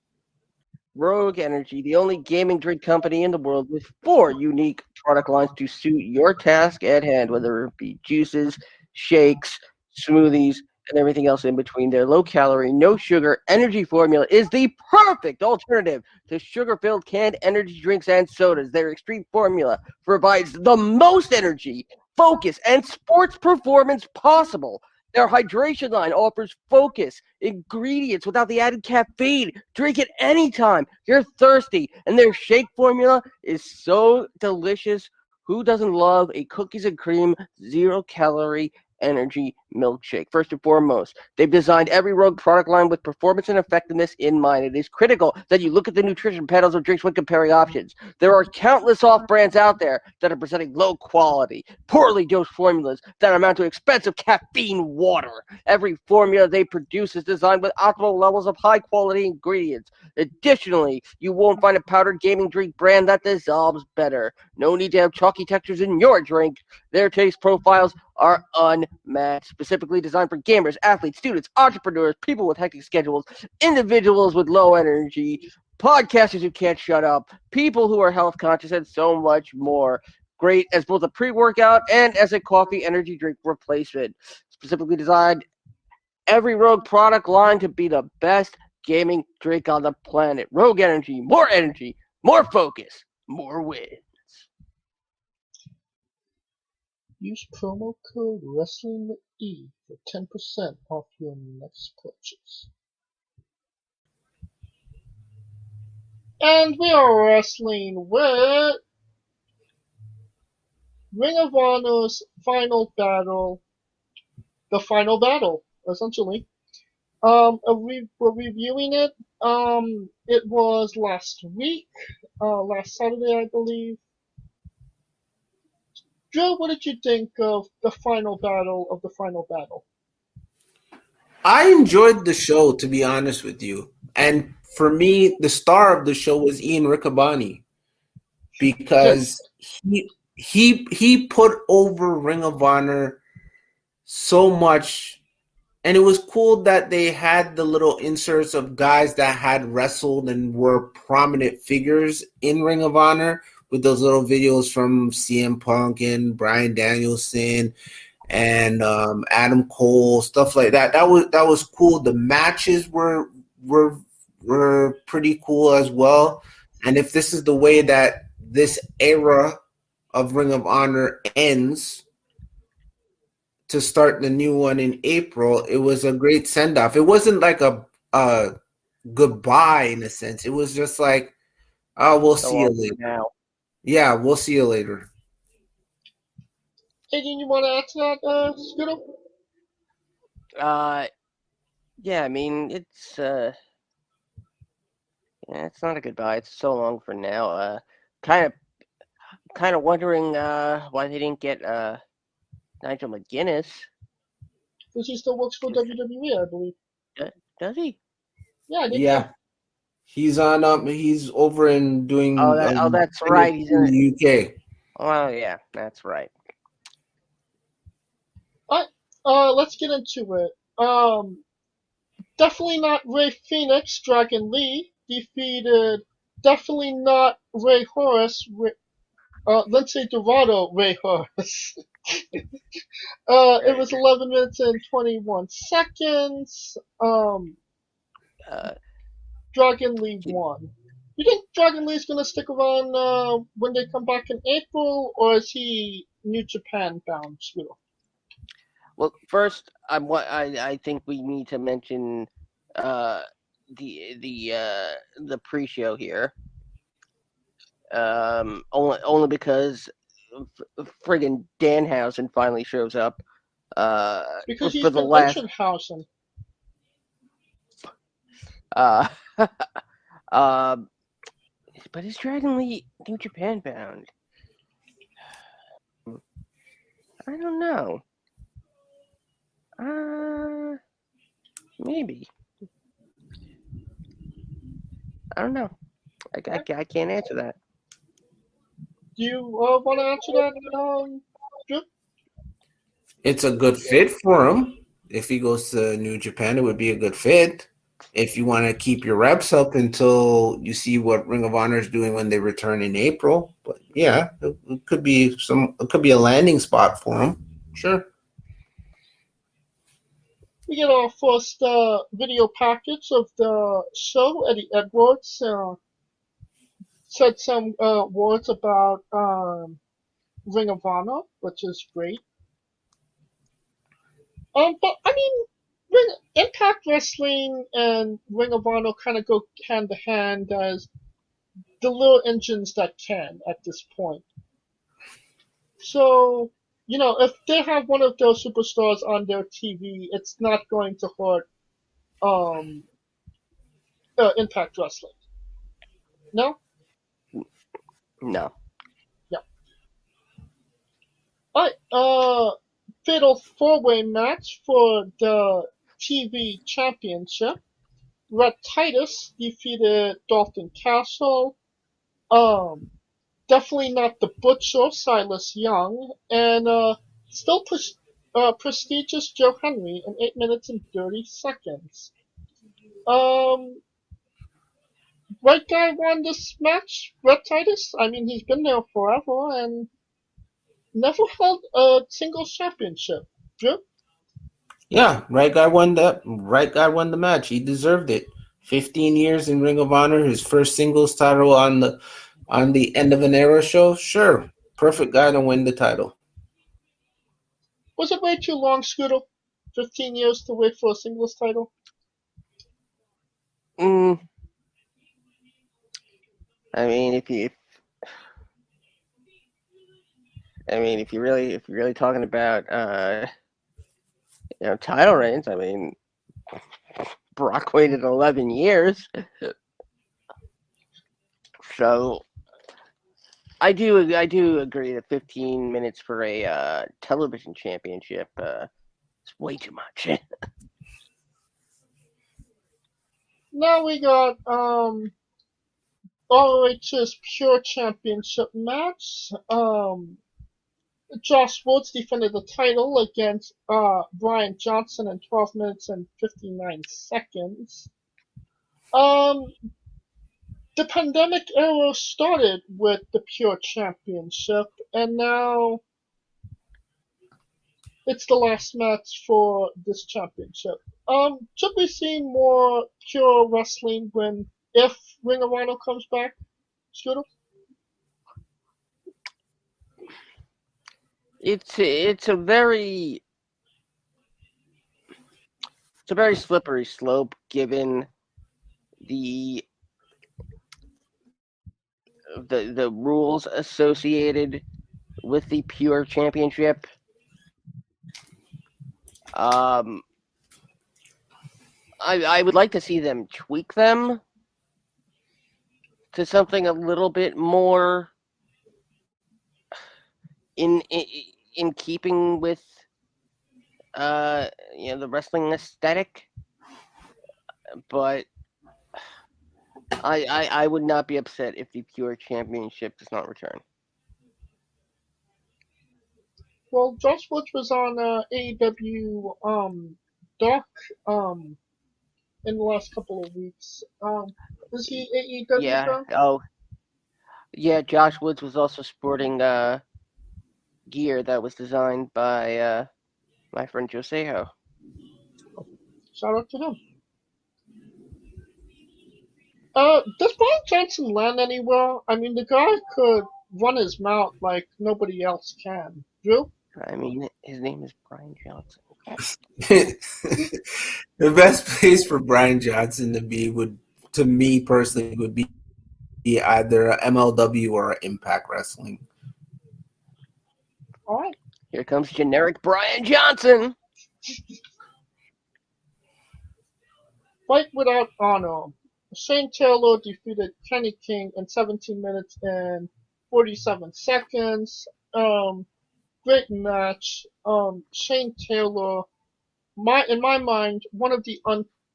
Rogue Energy, the only gaming drink company in the world with 4 unique product lines to suit your task at hand, whether it be juices, shakes, smoothies, and everything else in between. Their low-calorie, no-sugar energy formula is the perfect alternative to sugar-filled canned energy drinks and sodas. Their extreme formula provides the most energy, focus, and sports performance possible. Their hydration line offers focus, ingredients without the added caffeine. Drink it anytime you're thirsty. And their shake formula is so delicious. Who doesn't love a cookies and cream, 0-calorie energy milkshake? First and foremost, they've designed every Rogue product line with performance and effectiveness in mind. It is critical that you look at the nutrition panels of drinks when comparing options. There are countless off brands out there that are presenting low quality, poorly dosed formulas that amount to expensive caffeine water. Every formula they produce is designed with optimal levels of high quality ingredients. Additionally, you won't find a powdered gaming drink brand that dissolves better. No need to have chalky textures in your drink. Their taste profiles are unmatched, specifically designed for gamers, athletes, students, entrepreneurs, people with hectic schedules, individuals with low energy, podcasters who can't shut up, people who are health conscious, and so much more. Great as both a pre-workout and as a coffee energy drink replacement. Specifically designed every Rogue product line to be the best gaming drink on the planet. Rogue Energy, more focus, more wins. Use promo code WrestlingWithE for 10% off your next purchase. And we are wrestling with Ring of Honor's final battle. The final battle, essentially. We're reviewing it. It was last week, last Saturday, I believe. Joe, what did you think of the final battle of the final battle? I enjoyed the show, to be honest with you. And for me, the star of the show was Ian Riccaboni because he put over Ring of Honor so much. And it was cool that they had the little inserts of guys that had wrestled and were prominent figures in Ring of Honor with those little videos from CM Punk and Bryan Danielson and Adam Cole, stuff like that. That was cool. The matches were pretty cool as well. And if this is the way that this era of Ring of Honor ends to start the new one in April, it was a great send-off. It wasn't like a goodbye in a sense. It was just like, oh, we'll see you later. Now. Yeah, we'll see you later. Anything you want to add to that, Scooter? Yeah, I mean, it's not a goodbye. It's so long for now. Kind of wondering why they didn't get Nigel McGuinness. Because he still works for WWE, I believe. Does he? Yeah, I think yeah. He's on. He's over in doing. That's right. He's in the UK. Oh yeah, that's right. Let's get into it. Definitely not Ray Phoenix. Dragon Lee defeated. Definitely not Ray Horace. Lindsay Dorado. Ray Horace. It was 11 minutes and 21 seconds. Dragon Lee won. You think Dragon Lee's gonna stick around when they come back in April, or is he New Japan bound still? Well, first, I think we need to mention the pre-show here. Only because friggin' Danhausen finally shows up. Because he's for the been last. Menschenhausen. But is Dragon Lee New Japan bound? I don't know. Maybe. I don't know. I can't answer that. Do you want to answer that, Drew? It's a good fit for him. If he goes to New Japan, it would be a good fit. If you want to keep your reps up until you see what Ring of Honor is doing when they return in April, but yeah, it could be a landing spot for him. Sure. We get our first video package of the show. Eddie Edwards said some words about Ring of Honor, which is great. But I mean, Impact Wrestling and Ring of Honor kind of go hand to hand as the little engines that can at this point. So, if they have one of those superstars on their TV, it's not going to hurt Impact Wrestling. No? No. Yeah. Alright, fatal four-way match for the TV Championship. Rhett Titus defeated Dalton Castle. Definitely not the Butcher, Silas Young, and still prestigious Joe Henry in 8 minutes and 30 seconds. Right guy won this match, Rhett Titus. I mean, he's been there forever and never held a singles championship. Drew? Yeah, right guy won the match. He deserved it. 15 years in Ring of Honor, his first singles title on the end of an era show. Sure, perfect guy to win the title. Was it way too long, Scooter? 15 years to wait for a singles title? I mean, if you're really talking about title reigns, I mean, Brock waited 11 years. So I do agree that 15 minutes for a television championship is way too much. Now we got ROH's Pure Championship match. Josh Woods defended the title against Brian Johnson in 12 minutes and 59 seconds. The pandemic era started with the Pure Championship, and now it's the last match for this championship. Should we see more Pure Wrestling if Ring of Honor comes back, Scooter? It's a very slippery slope given the rules associated with the Pure Championship. I would like to see them tweak them to something a little bit more in keeping with the wrestling aesthetic, but I would not be upset if the Pure Championship does not return. Well, Josh Woods was on AEW Dark in the last couple of weeks. Is he AEW Yeah. bound? Oh, yeah. Josh Woods was also sporting gear that was designed by my friend Joseho. Shout out to him. Does Brian Johnson land anywhere? I mean, the guy could run his mouth like nobody else can. Drew? I mean, his name is Brian Johnson. The best place for Brian Johnson to be to me personally, would be either MLW or Impact Wrestling. All right. Here comes generic Brian Johnson. Fight without honor. Shane Taylor defeated Kenny King in 17 minutes and 47 seconds. Great match. Shane Taylor, in my mind, one of the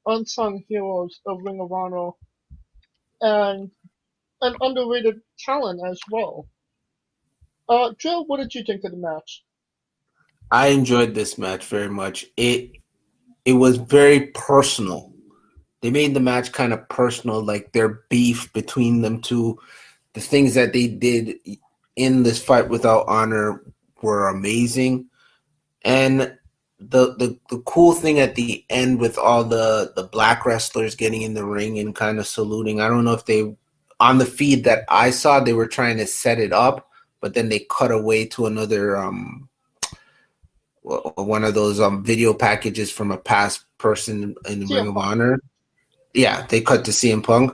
unsung heroes of Ring of Honor, and an underrated talent as well. Joe, what did you think of the match? I enjoyed this match very much. It was very personal. They made the match kind of personal, like their beef between them two. The things that they did in this fight without honor were amazing. And the cool thing at the end with all the black wrestlers getting in the ring and kind of saluting. I don't know if they, on the feed that I saw, they were trying to set it up, but then they cut away to another one of those video packages from a past person in the Ring of Honor. Yeah, they cut to CM Punk,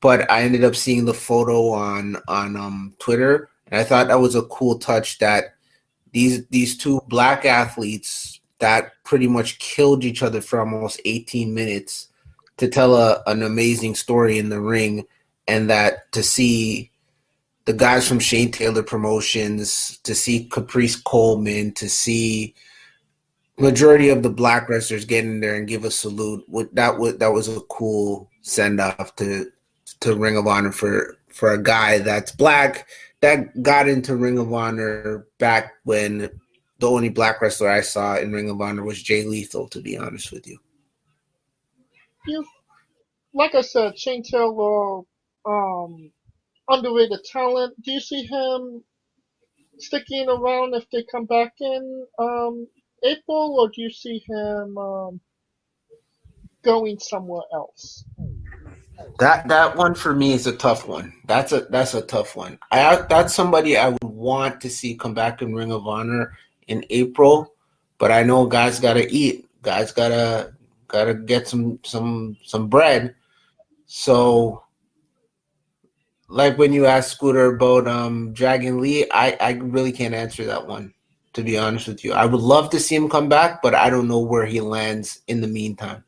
but I ended up seeing the photo on Twitter, and I thought that was a cool touch that these two black athletes that pretty much killed each other for almost 18 minutes to tell an amazing story in the ring, and that to see the guys from Shane Taylor Promotions, to see Caprice Coleman, to see majority of the black wrestlers get in there and give a salute. That was a cool send off to Ring of Honor for a guy that's black that got into Ring of Honor back when the only black wrestler I saw in Ring of Honor was Jay Lethal, to be honest with you. Like I said, Shane Taylor, underrated talent. Do you see him sticking around if they come back in April, or do you see him going somewhere else? That one for me is a tough one. That's a tough one. That's somebody I would want to see come back in Ring of Honor in April, but I know guys gotta eat. Guys gotta get some bread. So, like when you asked Scooter about Dragon Lee, I really can't answer that one, to be honest with you. I would love to see him come back, but I don't know where he lands in the meantime.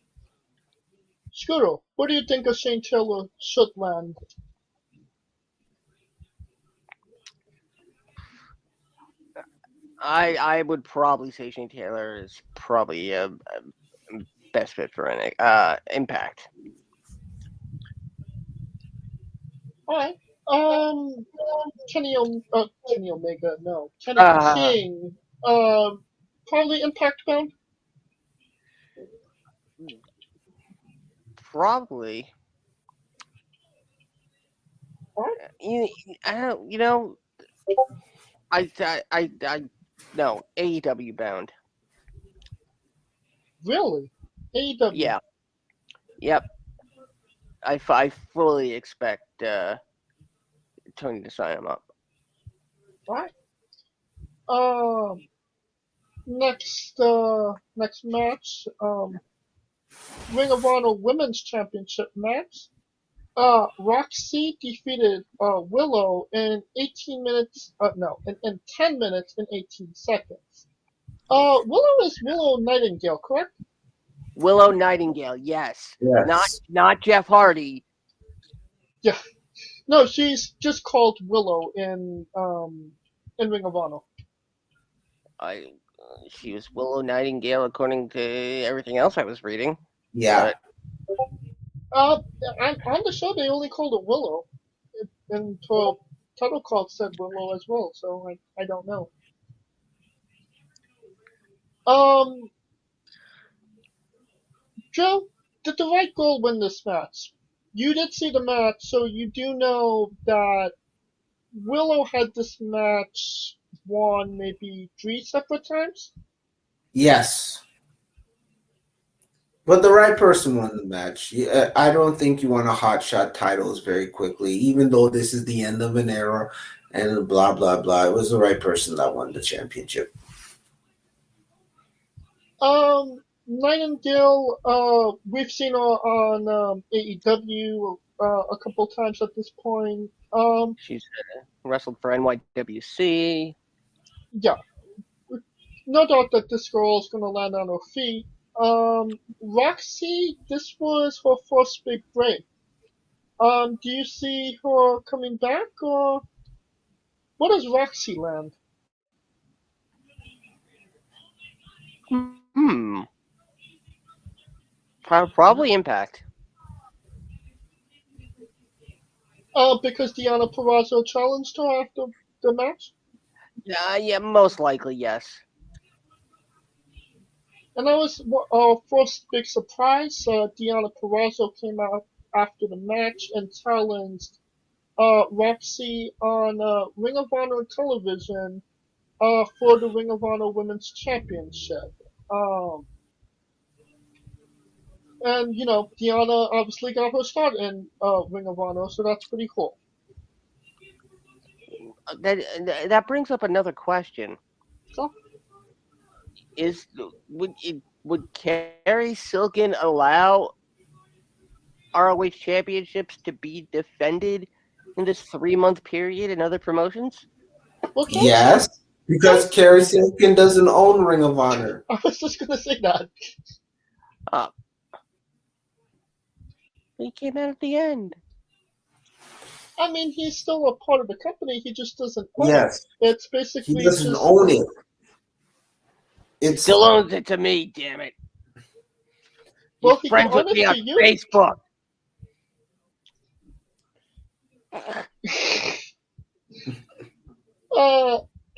Scooter, what do you think of Shane Taylor should land? I would probably say Shane Taylor is probably a best fit for Impact. All right. Kenny Omega, no. Kenny King, probably Impact bound. Probably. All right. No, AEW bound. Really? AEW? Yeah. Yep. I fully expect Tony to sign him up. All right. Next match, Ring of Honor Women's Championship match. Roxy defeated Willow in 18 minutes. In 10 minutes and 18 seconds. Willow is Willow Nightingale, correct? Willow Nightingale, yes. Not Jeff Hardy. Yeah. No, she's just called Willow in Ring of Honor. She was Willow Nightingale according to everything else I was reading. Yeah. On the show, they only called it Willow, and for title call it said Willow as well. So I don't know. Joe, did the right girl win this match? You did see the match, so you do know that Willow had this match won maybe 3 separate times. Yes. But the right person won the match. I don't think you want to hotshot titles very quickly, even though this is the end of an era and blah, blah, blah. It was the right person that won the championship. Nightingale, we've seen her on AEW a couple times at this point. She's wrestled for NYWC. Yeah. No doubt that this girl is going to land on her feet. Roxy, this was her first big break. Do you see her coming back, or what does Roxy land? Probably Impact. Because Deonna Purrazzo challenged her after the match? Yeah, most likely, yes. And that was our first big surprise. Deonna Purrazzo came out after the match and challenged Roxy on Ring of Honor television for the Ring of Honor Women's Championship. And, you know, Deonna obviously got her start in Ring of Honor, so that's pretty cool. That brings up another question. So? Would Carrie Silkin allow ROH championships to be defended in this 3-month period in other promotions? Well, yes, because Carrie Silkin doesn't own Ring of Honor. I was just going to say that. He came out at the end. I mean, he's still a part of the company. He just doesn't own it. It's basically he doesn't own it. He still owns it to me, damn it. Well, He's friends with me on Facebook.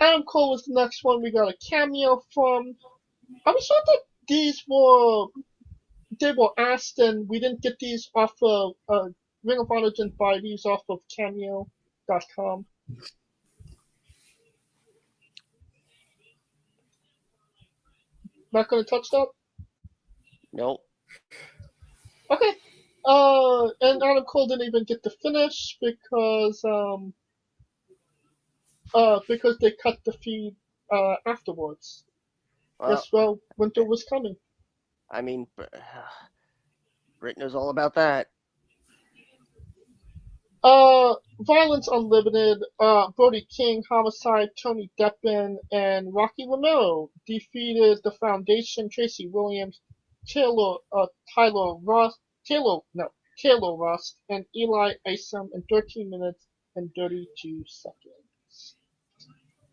Adam Cole was the next one we got a cameo from. I'm sure that these were asked, and we didn't get these off of Ring of Honor didn't buy these off of Cameo.com. Not gonna touch that? Nope. Okay. And Adam Cole didn't even get the finish because they cut the feed afterwards. Yes, well, winter was coming. I mean, Britt knows all about that. Violence Unlimited, Brody King, Homicide, Tony Deppen, and Rocky Romero defeated the Foundation, Tracy Williams, Taylor Rust, and Eli Isom in 13 minutes and 32 seconds.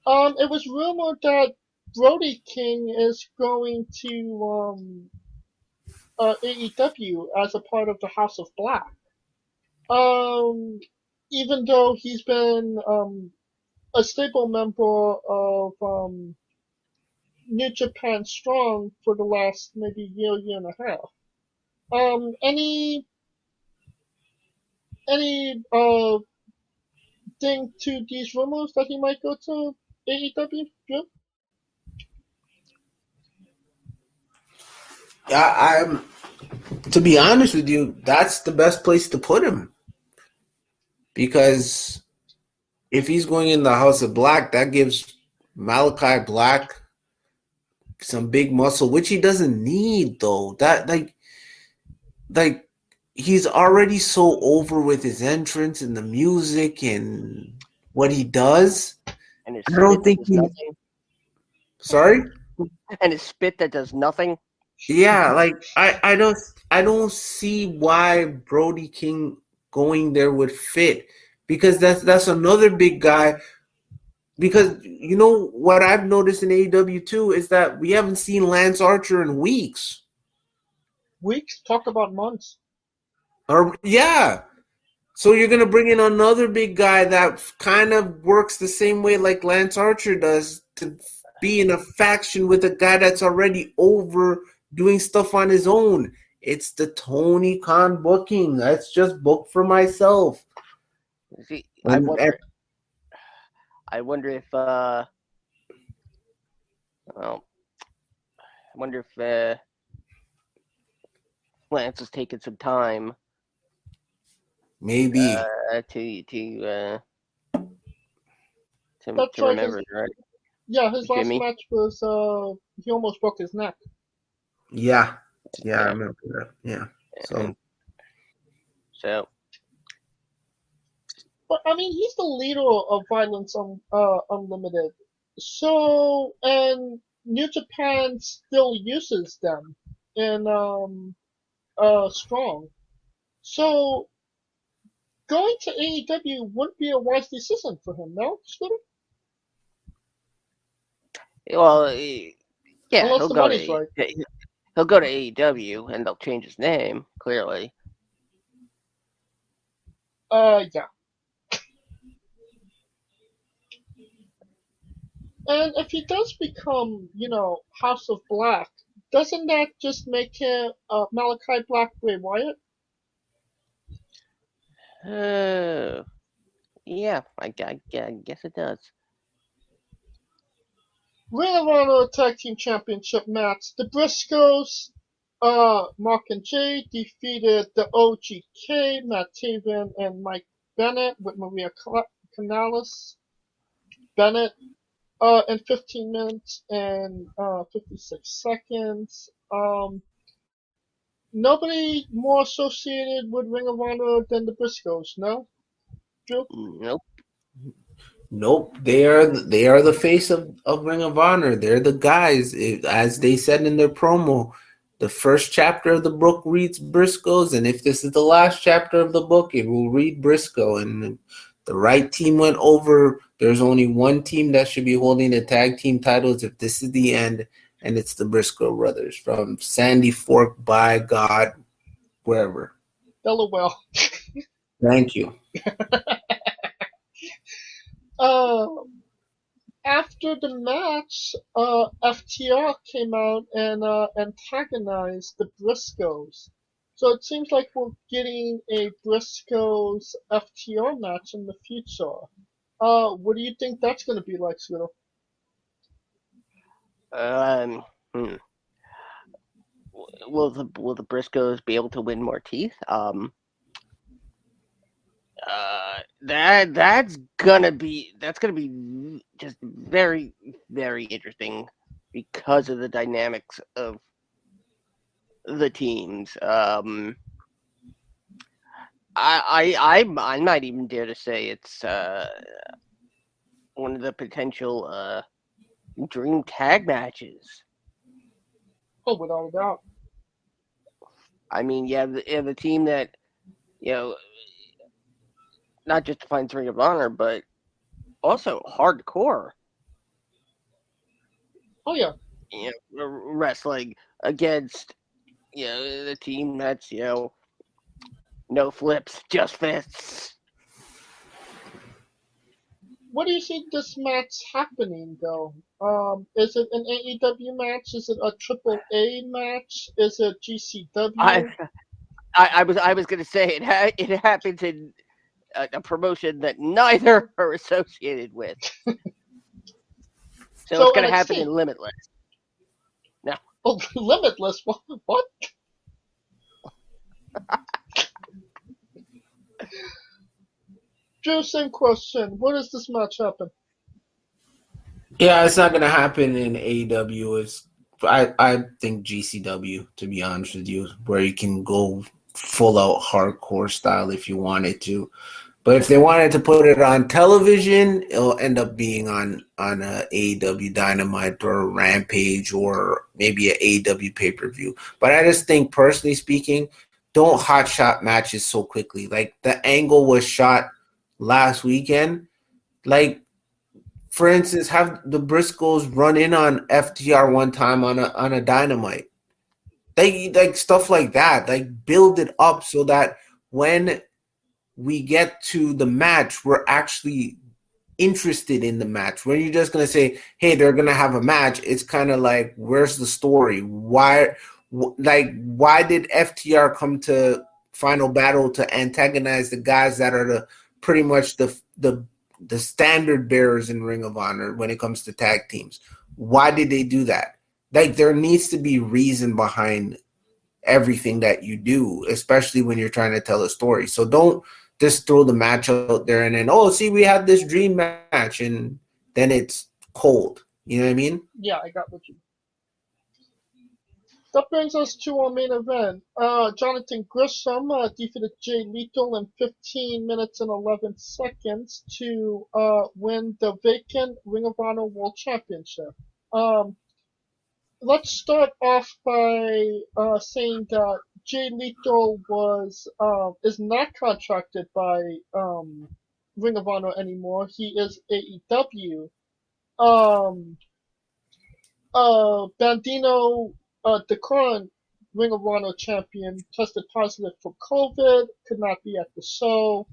It was rumored that Brody King is going to AEW as a part of the House of Black. Even though he's been a staple member of New Japan Strong for the last maybe year and a half. Any thing to these rumors that he might go to AEW? Drew? I'm to be honest with you, that's the best place to put him. Because if he's going in the House of Black, that gives Malachi Black some big muscle, which he doesn't need though. That like he's already so over with his entrance and the music and what he does. And I don't think he. Nothing. Sorry? And his spit that does nothing. Yeah, like I don't see why Brody King going there would fit, because that's another big guy. Because you know what I've noticed in AEW too is that we haven't seen Lance Archer in weeks. Weeks? Talk about months. Or yeah. So you're gonna bring in another big guy that kind of works the same way like Lance Archer does to be in a faction with a guy that's already over doing stuff on his own. It's the Tony Khan booking. That's just booked for myself. See, And- I wonder if well, I wonder if Lance is taking some time Maybe. to That's right, remember, right? Yeah, his last Jimmy? match was he almost broke his neck. Yeah, I remember that. Yeah. So But I mean, he's the leader of Violence Unlimited. So, and New Japan still uses them in Strong. So, going to AEW wouldn't be a wise decision for him, no, Scooter? well, yeah, Unless he'll the go money's to right. he'll go to AEW and they'll change his name clearly. Yeah. And if he does become, House of Black, doesn't that just make him Malachi Black Bray Wyatt? Yeah, I guess it does. Ring of Honor Tag Team Championship match. The Briscoes, Mark and Jay defeated the OGK, Matt Taven and Mike Bennett with Maria Canales. Bennett in 15 minutes and 56 seconds. Nobody more associated with Ring of Honor than the Briscoes, no? Drew? Nope. They are the face of Ring of Honor. They're the guys. As they said in their promo, the first chapter of the book reads Briscoes, and if this is the last chapter of the book, it will read Briscoe. And the right team went over. There's only one team that should be holding the tag team titles if this is the end, and it's the Briscoe brothers from Sandy Fork, by God, wherever. Delaware. Thank you. After the match, FTR came out and antagonized the Briscoes. So it seems like we're getting a Briscoes FTR match in the future. What do you think that's going to be like, Scooter? Will the Briscoes be able to win more teeth? That's gonna be just very, very interesting because of the dynamics of the teams. I might even dare to say it's one of the potential dream tag matches. Oh, without a doubt. I mean, the team that not just defines Ring of Honor, but also hardcore. Oh yeah. Wrestling against the team that's no flips, just fists. What do you see this match happening though? Is it an AEW match? Is it a AAA match? Is it GCW? I was gonna say it happens in a promotion that neither are associated with. So it's gonna happen in Limitless. No. Oh, Limitless? What? Drew, same question. Where does this match happen? Yeah, it's not gonna happen in AEW. I think GCW, to be honest with you, where you can go full out hardcore style if you wanted to. But if they wanted to put it on television, it'll end up being on a AEW Dynamite or a Rampage or maybe an AEW pay-per-view. But I just think, personally speaking, don't hot shot matches so quickly. Like the angle was shot last weekend. Like, for instance, have the Briscoes run in on FTR one time on a Dynamite. Like stuff like that. Like build it up so that when we get to the match, we're actually interested in the match. When you're just going to say, hey, they're going to have a match, it's kind of like, where's the story? Why did FTR come to Final Battle to antagonize the guys that are the pretty much the standard bearers in Ring of Honor when it comes to tag teams? Why did they do that? Like, there needs to be reason behind everything that you do, especially when you're trying to tell a story. So don't just throw the match out there and then, oh, see, we had this dream match, and then it's cold. You know what I mean? Yeah, I got what you mean. That brings us to our main event. Jonathan Gresham defeated Jay Lethal in 15 minutes and 11 seconds to win the vacant Ring of Honor World Championship. Let's start off by saying that Jay Lethal is not contracted by Ring of Honor anymore. He is AEW. Bandino, the current Ring of Honor champion, tested positive for COVID, could not be at the show,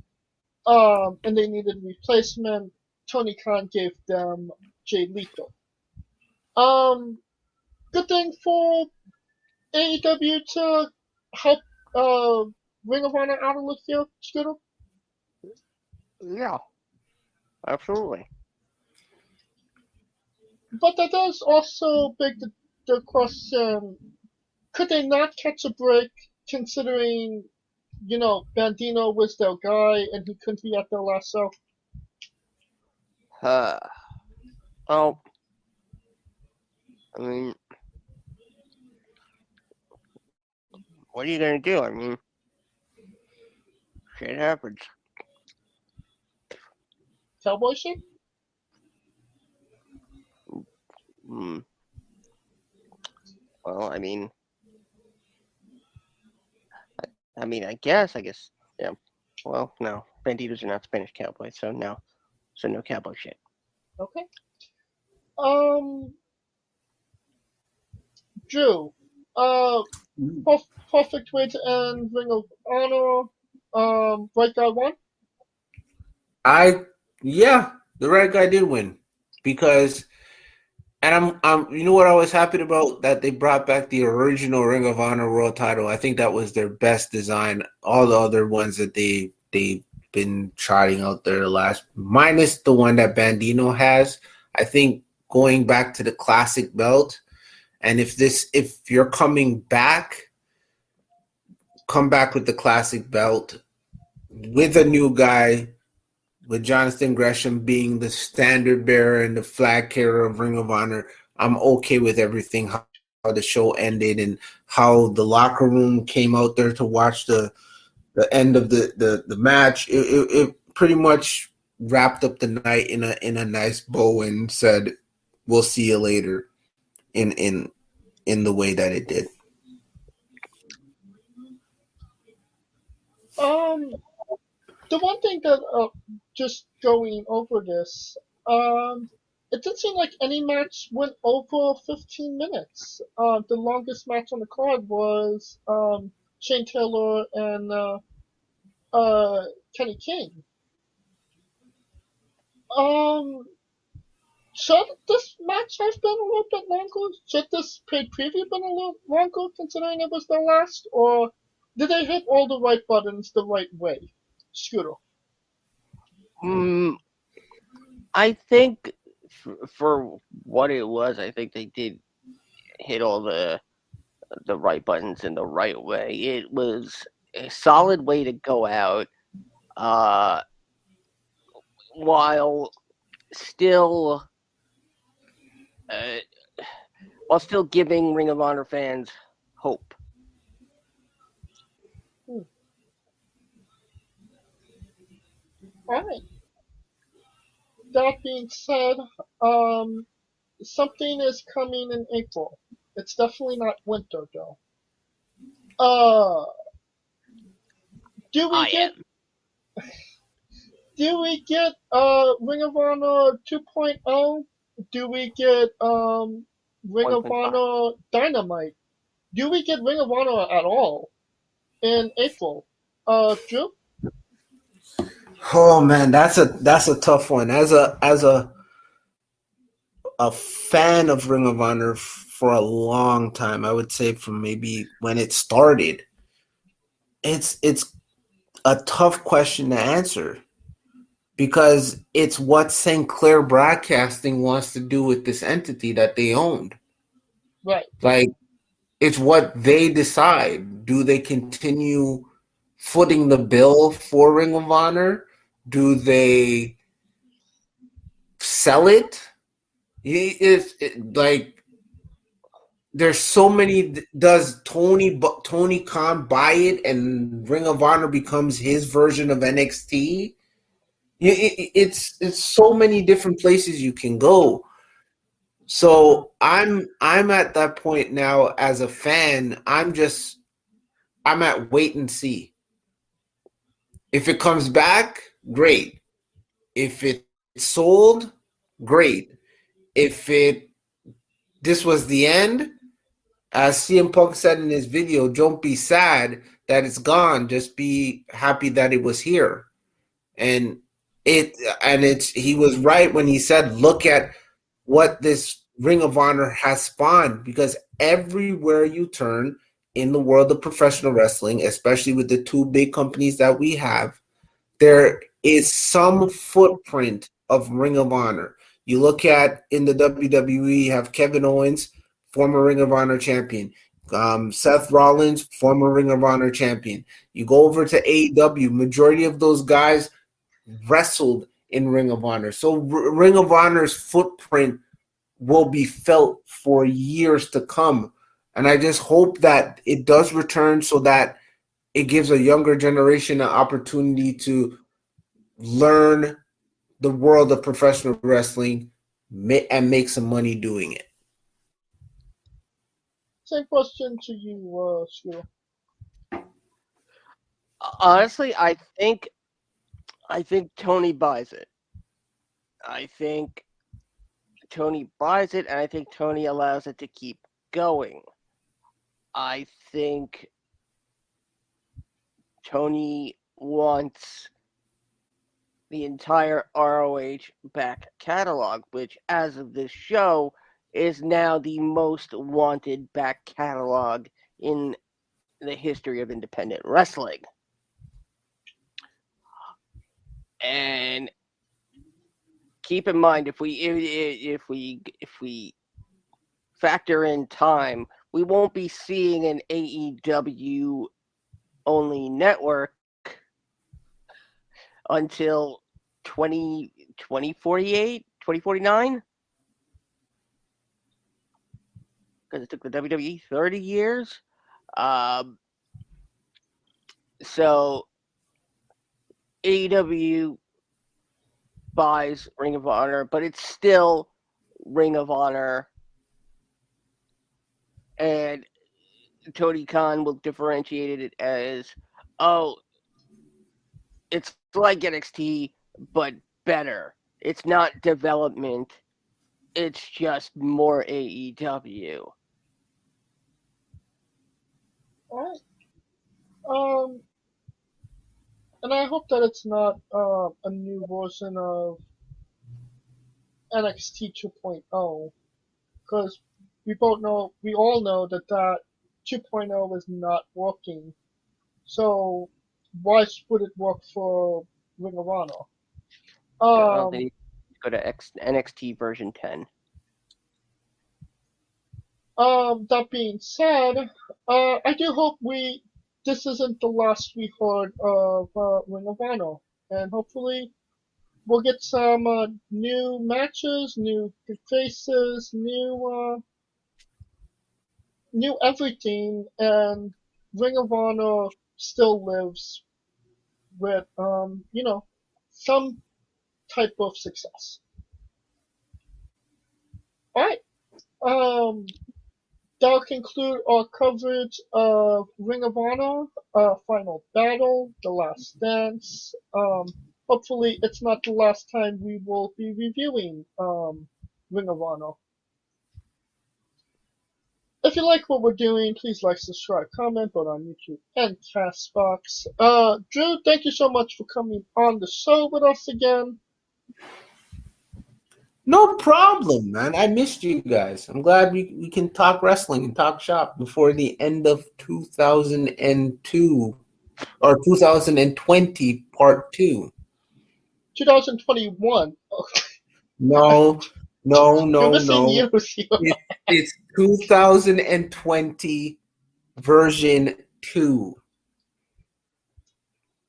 and they needed a replacement. Tony Khan gave them Jay Lethal. Good thing for AEW to help Ring of Honor out a little here, Scooter? Yeah, absolutely. But that does also beg the question, could they not catch a break considering, Bandino was their guy and he couldn't be at their last show? Well, I mean, what are you gonna do? I mean, shit happens. Cowboy shit? Well, I guess, yeah. Well, no, banditos are not Spanish cowboys, so no cowboy shit. Okay. Drew, perfect way to end Ring of Honor. Right guy won? The right guy did win because, and I'm you know what I was happy about, that they brought back the original Ring of Honor World Title. I think that was their best design. All the other ones that they've been trotting out there minus the one that Bandino has. I think going back to the classic belt, and if you're coming back, come back with the classic belt with a new guy, with Jonathan Gresham being the standard bearer and the flag carrier of Ring of Honor. I'm okay with everything, how the show ended and how the locker room came out there to watch the end of the match. It pretty much wrapped up the night in a nice bow and said, we'll see you later in the way that it did. The one thing that, just going over this, it didn't seem like any match went over 15 minutes. The longest match on the card was Shane Taylor and Kenny King. Should this match have been a little bit longer? Should this paid preview been a little longer considering it was the last? Or did they hit all the right buttons the right way? Scooter. I think for what it was, I think they did hit all the right buttons in the right way. It was a solid way to go out, while still giving Ring of Honor fans hope. Alright. That being said, something is coming in April. It's definitely not winter though. Do we get Ring of Honor 2.0? Do we get Ring of 1.5. Honor Dynamite? Do we get Ring of Honor at all in April? Drew? Oh man, that's a tough one. As a fan of Ring of Honor for a long time, I would say from maybe when it started, it's a tough question to answer because it's what St. Clair Broadcasting wants to do with this entity that they owned. Right. Like, it's what they decide. Do they continue footing the bill for Ring of Honor? Do they sell it? Like, there's so many. Does Tony Khan buy it and Ring of Honor becomes his version of NXT? It's so many different places you can go. So I'm at that point now as a fan. I'm at wait and see. If it comes back, great. If it's sold, great. If this was the end, as CM Punk said in his video, don't be sad that it's gone. Just be happy that it was here. And he was right when he said, look at what this Ring of Honor has spawned, because everywhere you turn in the world of professional wrestling, especially with the two big companies that we have, there is some footprint of Ring of Honor. You look at in the WWE, you have Kevin Owens, former Ring of Honor champion. Seth Rollins, former Ring of Honor champion. You go over to AEW, majority of those guys wrestled in Ring of Honor. So Ring of Honor's footprint will be felt for years to come. And I just hope that it does return so that it gives a younger generation an opportunity to learn the world of professional wrestling and make some money doing it. Same question to you, Stu. Honestly, I think Tony buys it. I think Tony buys it, and I think Tony allows it to keep going. I think Tony wants the entire ROH back catalog, which, as of this show, is now the most wanted back catalog in the history of independent wrestling. And keep in mind, if we factor in time, we won't be seeing an AEW only network until 2048, 2049. Because it took the WWE 30 years. So AEW buys Ring of Honor, but it's still Ring of Honor. And Tony Khan will differentiate it as, oh, it's like NXT, but better. It's not development. It's just more AEW. Alright. And I hope that it's not a new version of NXT 2.0, because we all know that 2.0 is not working. So why would it work for Ring of Honor? They need to go to NXT version 10. That being said, I do hope this isn't the last we heard of Ring of Honor, and hopefully we'll get some new matches, new faces, new everything, and Ring of Honor still lives with some type of success. Alright. That'll conclude our coverage of Ring of Honor, Final Battle, The Last Dance. Hopefully it's not the last time we will be reviewing Ring of Honor. If you like what we're doing, please like, subscribe, comment, both on YouTube and Castbox. Drew, thank you so much for coming on the show with us again. No problem, man. I missed you guys. I'm glad we can talk wrestling and talk shop before the end of 2002 or 2020 part 2. 2021. No. You're missing years here. It's 2020 version 2.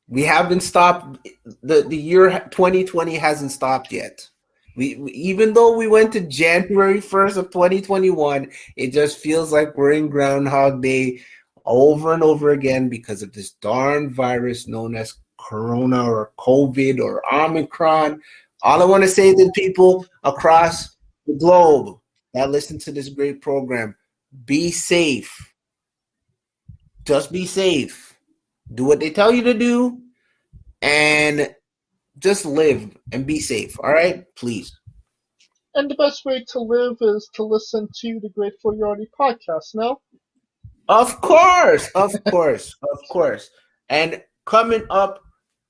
We haven't stopped. The year 2020 hasn't stopped yet. We even though we went to January 1st of 2021, it just feels like we're in Groundhog Day over and over again because of this darn virus known as Corona or COVID or Omicron. All I want to say to people across the globe that listen to this great program, be safe. Just be safe. Do what they tell you to do and just live and be safe. All right? Please. And the best way to live is to listen to the Gr8ful Yardy Podcast, no? Of course. And coming up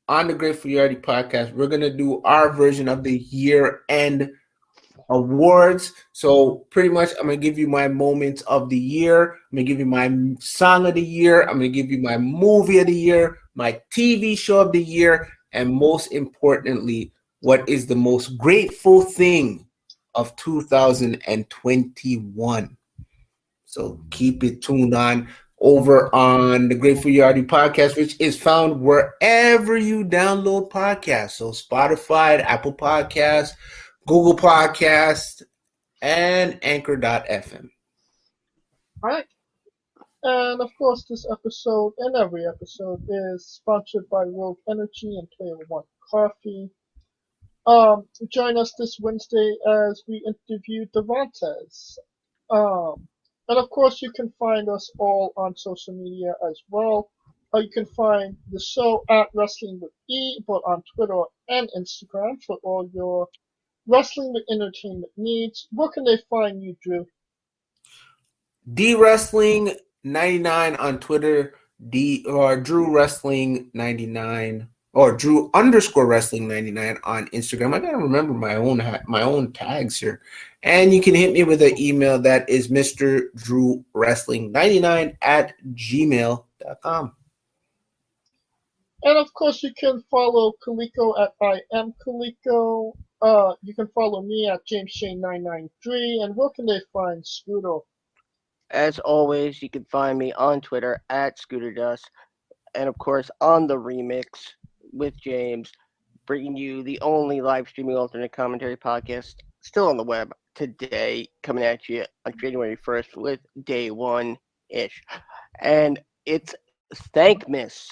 on the Gr8ful Yardy Podcast, we're going to do our version of the year-end awards. So pretty much I'm going to give you my moments of the year. I'm going to give you my song of the year. I'm going to give you my movie of the year, my TV show of the year, and most importantly, what is the most grateful thing of 2021. So keep it tuned on over on the Gr8ful Yardy Podcast, which is found wherever you download podcasts. So Spotify, Apple Podcasts, Google Podcasts, and Anchor.fm. All right. And of course, this episode and every episode is sponsored by Rogue Energy and Player One Coffee. Join us this Wednesday as we interview Devontes. And of course, you can find us all on social media as well. You can find the show at Wrestling with E, both on Twitter and Instagram for all your wrestling with entertainment needs. Where can they find you, Drew? DWrestling99 on Twitter, Drew Wrestling 99 or Drew _Wrestling 99 on Instagram. I gotta remember my own tags here. And you can hit me with an email that is Mr. Drew Wrestling 99 at gmail.com. And of course, you can follow Kaliko at I am Kaliko. You can follow me at JamesShane993. And where can they find Scooter? As always, you can find me on Twitter at ScooterDust, and of course on the Remix with James, bringing you the only live streaming alternate commentary podcast still on the web today, coming at you on January 1st with day 1-ish. And it's Thankmas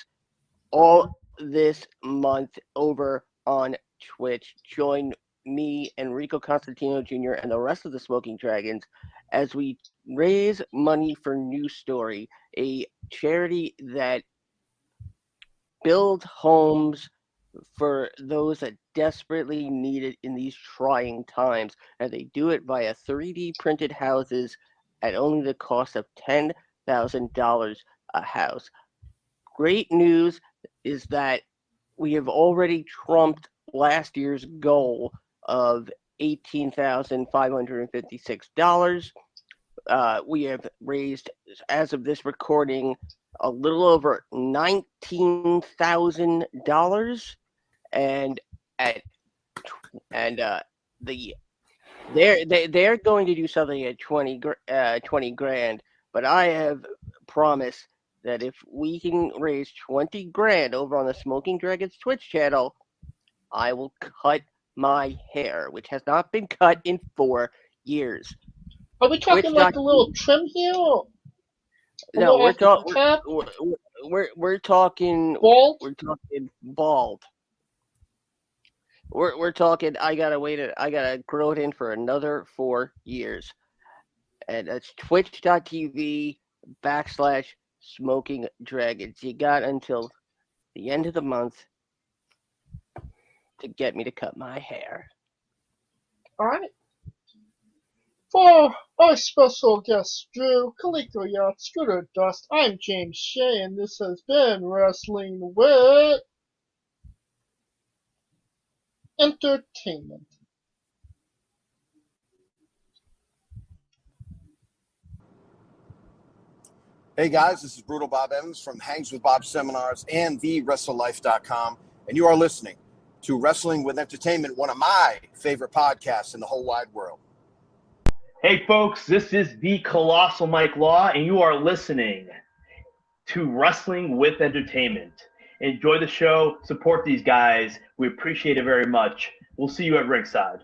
all this month over on Twitch. Join me, Enrico Constantino Jr., and the rest of the Smoking Dragons as we raise money for New Story, a charity that builds homes for those that desperately need it in these trying times. And they do it via 3D printed houses at only the cost of $10,000 a house. Great news is that we have already trumped last year's goal of $18,556. We have raised, as of this recording, a little over $19,000, and they're going to do something at 20 grand. But I have promised that if we can raise 20 grand over on the Smoking Dragons Twitch channel, I will cut my hair, which has not been cut in 4 years. Are we talking like a little trim here? No, we're talking bald. We're talking bald. We're talking. I gotta grow it in for another 4 years, and that's twitch.tv/Smoking Dragons. You got until the end of the month to get me to cut my hair. All right. For our special guest Drew, Gr8ful Yardy, Scooter Dust, I'm James Shea, and this has been Wrestling with Entertainment. Hey guys, this is Brutal Bob Evans from Hangs with Bob Seminars and TheWrestleLife.com, and you are listening to Wrestling with Entertainment, one of my favorite podcasts in the whole wide world. Hey folks, this is the Colossal Mike Law, and you are listening to Wrestling with Entertainment. Enjoy the show, support these guys. We appreciate it very much. We'll see you at ringside.